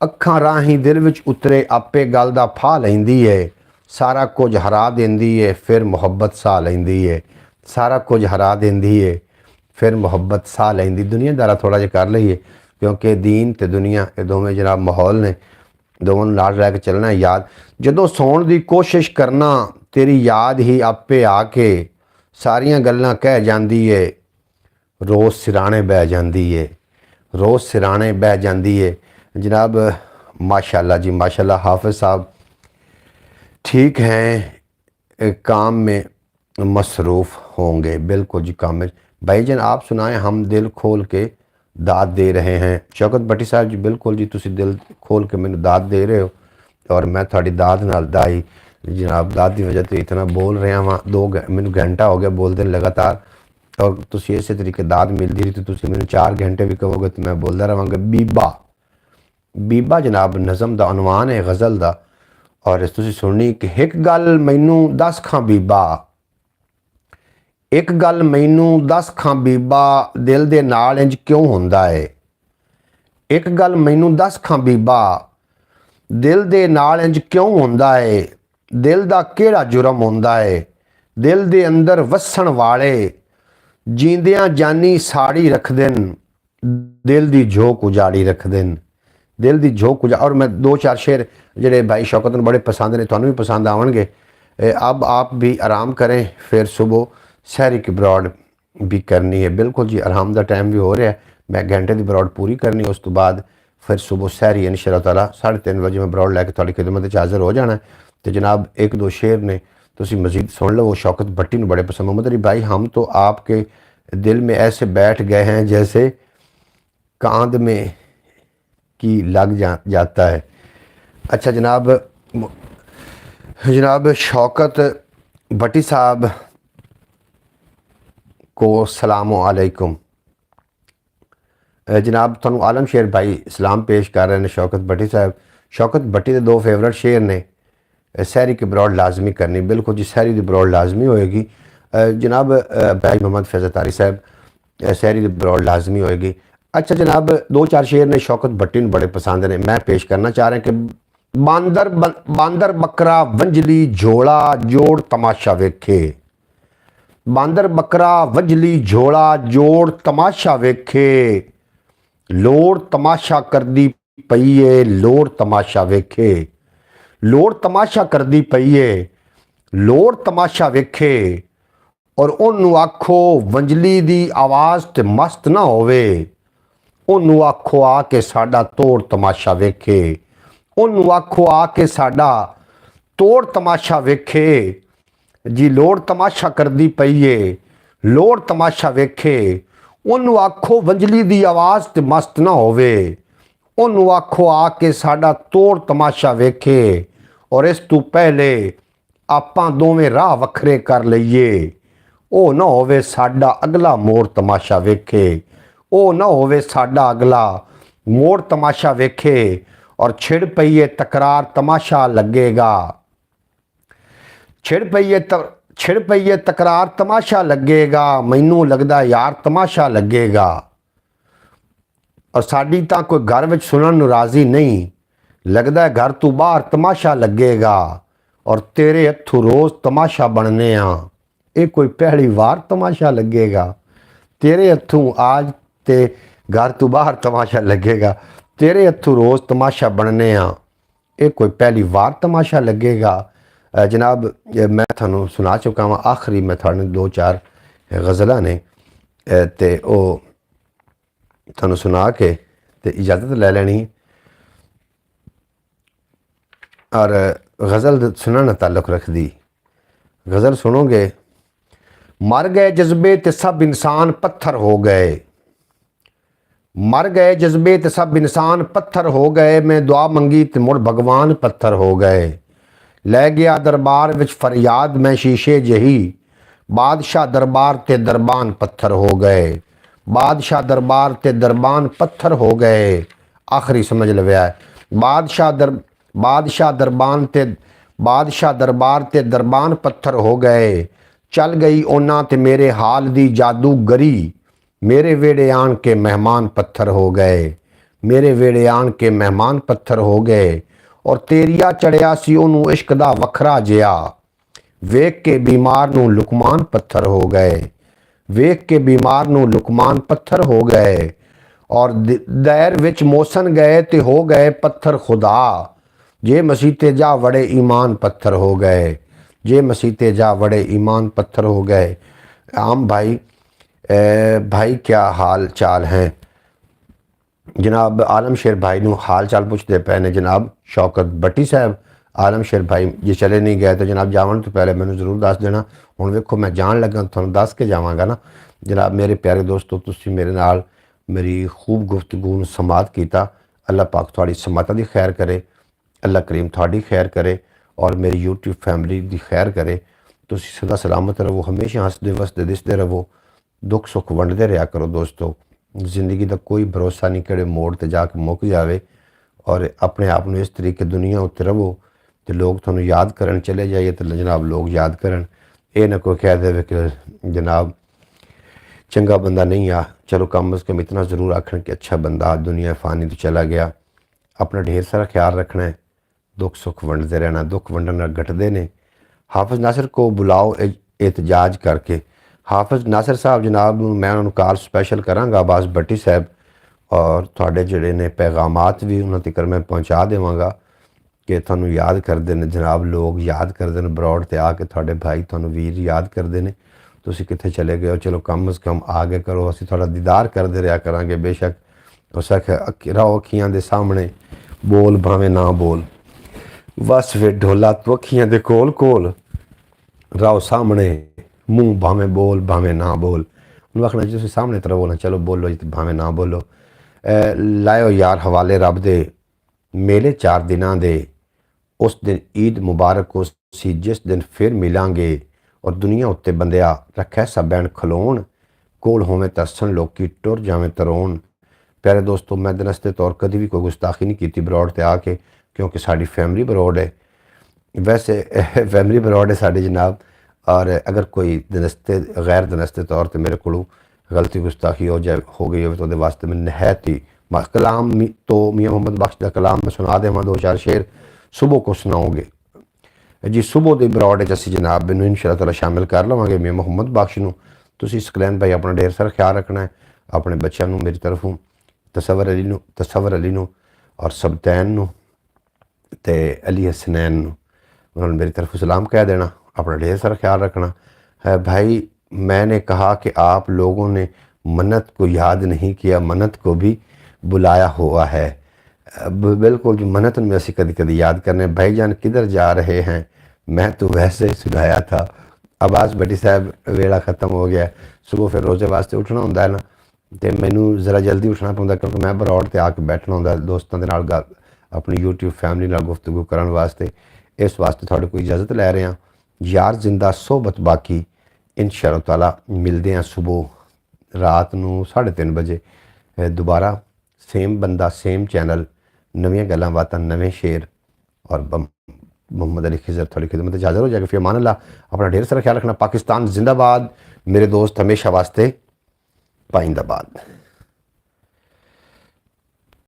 अखां राहीं दिल विच उतरे आपे गल दा फा लैंदी है। सारा कुछ हरा देंदी है फिर मुहब्बत सा लैंदी है। सारा कुछ हरा देंदी है फिर मुहब्बत सा लैंदी। दुनियादारा थोड़ा जिहा कर लईए क्योंकि दीन ते दुनिया ये दोवें जनाब माहौल ने, दोवां नूं नाल रह के चलना है। याद जदों सौण दी कोशिश करना तेरी याद ही आपे आके सारियां गल्लां कह जांदी है। रोज़ सिराने बह जांदी है, रोज़ सिराने बह जांदी है। जनाब माशाल्लाह जी माशाल्लाह, हाफिज साहब ठीक हैं, काम में मसरूफ़ होंगे। बिल्कुल जी काम में। भाईजान आप सुनाएं, हम दिल खोल के दाद दे रहे हैं। शौकत भट्टी साहब जी बिल्कुल जी, तुसीं दिल खोल के मैनूं दाद दे रहे हो और मैं थोड़ी दाद नाल दाई जनाब दाद की वजह तो इतना बोल रहा वहाँ। मैनूं घंटा हो गया बोलते लगातार, और तुसीं इस तरीके दाद मिलती रही तो तुसीं मैनूं 4 घंटे भी कहोगे तो मैं बोलता रहांगा। बीबा जनाब नज़म दा अनवान है गज़ल दा। और तुसीं सुननी कि एक गल मैनूं दस खां बीबा, एक गल मैनूं दस खां बीबा, दिल दे नाल इंज क्यों हुंदा है। ਇੱਕ ਗੱਲ ਮੈਨੂੰ ਦੱਸ ਖਾਂ ਬੀਬਾ, ਦਿਲ ਦੇ ਨਾਲ ਇੰਜ ਕਿਉਂ ਹੁੰਦਾ ਏ? ਦਿਲ ਦਾ ਕਿਹੜਾ ਜੁਰਮ ਹੁੰਦਾ ਏ? ਦਿਲ ਦੇ ਅੰਦਰ ਵਸਣ ਵਾਲੇ ਜੀਂਦਿਆਂ ਜਾਨੀ ਸਾੜੀ ਰੱਖਦੇ ਨੇ, ਦਿਲ ਦੀ ਝੋਕ ਉਜਾੜੀ ਰੱਖਦੇ ਨੇ, ਦਿਲ ਦੀ ਝੋਕ ਉਜਾ। और मैं 2-4 शेर ਜਿਹੜੇ भाई शौकत ਨੂੰ बड़े पसंद ने, ਤੁਹਾਨੂੰ भी पसंद ਆਉਣਗੇ। अब आप भी आराम करें, फिर सुबह सहरी की ब्रॉड भी करनी है। बिल्कुल जी, आराम का टाइम भी हो रहा है। मैं घंटे की ब्रॉड पूरी करनी है, उस तो बाद फिर सुबह सहरी इंशाअल्लाह ताला 3:30 बजे मैं ब्रॉड लैके थोड़ी खिदमत हाजिर हो जाना है। तो जनाब 1-2 शेर ने तुसी मजीद सुन लो। वो शौकत भट्टी ने बड़े पसंद। मोहम्मद अली भाई, हम तो आपके दिल में ऐसे बैठ गए हैं जैसे कांद में की लग जाता है। अच्छा जनाब शौकत भट्टी साहब को सलाम अलैकुम। जनाब तुहानू आलम शेर भाई सलाम पेश कर रहे हैं शौकत भट्टी साहब। शौकत भट्टी के 2 फेवरेट शेर ने, सहरी की ब्रॉड लाजमी करनी। बिल्कुल जी, सहरी की ब्रॉड लाजमी होएगी। जनाब भाई मोहम्मद फैज़ल तारी साहब, सहरी की ब्रॉड लाजमी होएगी। अच्छा जनाब 2-4 शेर ने शौकत भट्टी ने बड़े पसंद ने, मैं पेश करना चाह रहे हैं कि बांदर बकरा वंजली झोला जोड़ तमाशा वेखे। बांदर बकरा वंजली झोला जोड़ तमाशा वेखे। लोड़ तमाशा करदी पईए, लोड़ तमाशा वेखे। लोड़ तमाशा करदी पईए, लोड़ तमाशा वेखे। और ओनू आखो वंजली दी आवाज़ ते मस्त ना होवे। ओनू आखो आके साडा तोड़ तमाशा वेखे। ओनू आखो आके साडा तोड़ तमाशा वेखे। जी लोड़ तमाशा करदी पईए, लोड़ तमाशा वेखे। ओनू आखो वंजली दी आवाज़ ते मस्त ना होवे। ओनू आखो आके साडा तोड़ तमाशा वेखे। और इस तू पहले आपां दोवें राह वखरे कर लईए। ओ ना होवे साडा अगला मोड़ तमाशा वेखे। ओ ना होवे साडा अगला मोड़ तमाशा वेखे। और छिड़ पईए तकरार तमाशा लगेगा। छिड़ पईए तकरार तमाशा लगेगा। मैनू लगदा यार तमाशा लगेगा। और साडी तां कोई घर विच सुनन नूं राजी नहीं, लगदा है घर तू बाहर तमाशा लगेगा। और तेरे हथों रोज़ तमाशा बनने आ, ये कोई पहली वार तमाशा लगेगा। तेरे हथों आज ते घर तू बाहर तमाशा लगेगा। तेरे हथों रोज़ तमाशा बनने आ, ये कोई पहली वार तमाशा लगेगा। जनाब मैं थानू सुना चुका हाँ, आखिरी मैं थानू 2-4 गज़लां ने ते ओ थानू सुना के ते इजाज़त ले लेनी। और गज़ल सुनने ताल्लुक़ रख दी। गज़ल सुनोगे। मर गए जज्बे ते सब इंसान पत्थर हो गए। मर गए जज्बे ते सब इंसान पत्थर हो गए। मैं दुआ मंगी ते मुड़ भगवान पत्थर हो गए। लै गया दरबार विच फरियाद मैं शीशे जही। बादशाह दरबार ते दरबान पत्थर हो गए। बादशाह दरबार ते दरबान पत्थर हो गए। आखिरी समझ लव्या है। बादशाह दरबार ते दरबान पत्थर हो गए। चल गई ओना ते मेरे हाल दी जादूगरी। मेरे वेड़े आन के मेहमान पत्थर हो गए। मेरे वेड़े आन के मेहमान पत्थर हो गए। और तेरिया चढ़िया सी ओनू इश्क दा वखरा जिया। वेख के बीमार नू लुकमान पत्थर हो गए। वेख के बीमार नू लुकमान पत्थर हो गए। और दैर विच मोसन गए ते हो गए पत्थर खुदा। जे मसीते जा वड़े ईमान पत्थर हो गए। जे मसीते जा वड़े ईमान पत्थर हो गए। आम भाई भाई क्या हाल चाल हैं? जनाब आलम शेर भाई नू हाल चाल पूछते पे ने जनाब शौकत भट्टी साहब। आलम शेर भाई जे चले नहीं गए तो जनाब जावन तो पहले मैंने जरूर दस देना। हुण वेखो मैं जान लगा तुहानू दस के जावांगा ना। जनाब मेरे प्यारे दोस्तों, तुसीं मेरे नाल मेरी खूब गुफ्तगू नूं समात कीता। अल्लाह पाक तुहाड़ी समाता दी खैर करे। अल्लाह करीम तुहाड़ी खैर करे और मेरी यूट्यूब फैमिली दी खैर करे। तुसीं सदा सलामत रहो, हमेशा हसदे वसदे दिसदे रहो, दुख सुख वंडदे रहा करो दोस्तों। जिंदगी का कोई भरोसा नहीं कि मोड़ ते जाके मुक जाए। और अपने आप में इस तरीके दुनिया उत्ते रहो तो लोग तुहानू याद करन चले जाइए तो जनाब लोग याद करन। ये ना कोई कह दे कि जनाब चंगा बंदा नहीं आ, चलो कम अज़ कम इतना ज़रूर आखन कि अच्छा बंदा दुनिया फ़ानी तो चला गया। अपना ढेर सारा ख्याल रखना है, दुख सुख वंडते रहना, दुख वंडन नाल घटदे ने। हाफिज़ नासिर को बुलाओ एहतजाज करके। हाफिज़ नासिर साहब जनाब मैं उन्होंने कॉल स्पैशल करांगा, अब्बास भट्टी साहब, और थोड़े जिहड़े ने पैगामात भी उन्होंने तक मैं पहुँचा देवांगा कि थानू याद करते हैं जनाब, लोग याद करते हैं बरौड़ ते आके, थोड़े भाई थानू वीर याद करते हैं, तुसी कित्थे चले गए हो, चलो कम अज़ कम आ गए करो, असीं थोड़ा दीदार करते रहा करांगे। बेशक उस रहो अखियां दे सामने, बोल भावें ना बोल, बस फिर ढोला तू अखियां दे कोल कोल, रहो सामने, मुंह भावें बोल भावें ना बोल। उन्होंने आखना जी तुसीं सामने तरह बोलना, चलो बोलो जी भावें ना बोलो। लाओ यार हवाले रब दे, मेले 4 दिनां दे, उस दिन ईद मुबारक हो सी जिस दिन फिर मिलांगे, और दुनिया उत्ते बंदिया रखै सबैन खलोन, कोल होवें तरसन लोकी टुर जावें तरोन। प्यारे दोस्तों, मैं दनस्ते तौर कभी भी कोई गुस्ताखी नहीं की बरौड़ ते आके, क्योंकि साड़ी फैमिली बरौड़ है। वैसे फैमिली बरौड़ है साड़ी जनाब, और अगर कोई दनस्ते गैर दनस्ते तौर पर मेरे को गलती गुस्ताखी हो गई हो तो वास्ते मैं नहायत ही कलाम तो मियाँ मोहम्मद बख्श का कलाम मैं सुना देव 2-4 शेर सुबह को सुनाओगे जी। सुबह के बरौड़ असी जनाब मैनू इंशाअल्लाह ताला शामिल कर लवांगे मियाँ मोहम्मद बख्श नूं। तुसीं सकलैन भाई अपना ढेर सारा ख्याल रखना है, अपने बच्चों नूं मेरी तरफों, तसवर अली नूं और सबतैन नूं ते अली हसनैन नूं, उन्होंने मेरी तरफ सलाम कह देना, अपना ढेर सारा ख्याल रखना है। भाई मैंने कहा कि आप लोगों ने मन्नत को याद नहीं किया, मन्नत को भी बुलाया हुआ है। बिल्कुल जो मन्नत में असी कभी कभी याद करने, भाईजान किधर जा रहे हैं, मैं तो वैसे ही सुनाया था। अब्बास भट्टी साहब वेला ख़त्म हो गया, सुबह फिर रोज़े वास्ते उठना होंदा है ना, तो मैनू ज़रा जल्दी उठना पौंदा क्योंकि मैं बरौड़ ते आके बैठना होंदा दोस्तों के नाल गल अपनी यूट्यूब फैमिली नाल गुफ्तगू करन वास्ते। इस वास्ते थोड़े कोई इजाज़त लै रहे हैं यार, जिंदा सोहबत बाकी इंशाअल्लाह ताला मिलते हैं सुबह रात नूं 3:30 बजे दोबारा, सेम बंदा सेम चैनल, नवीं गल्लां बातां नवे शेर, और मोहम्मद अली खिज़र थोड़ी खिदमत इजाज़त हो जाएगी। फिर अमान अल्लाह, अपना ढेर सारा ख्याल रखना। पाकिस्तान जिंदाबाद, मेरे दोस्त हमेशा वास्ते पाइंदाबाद।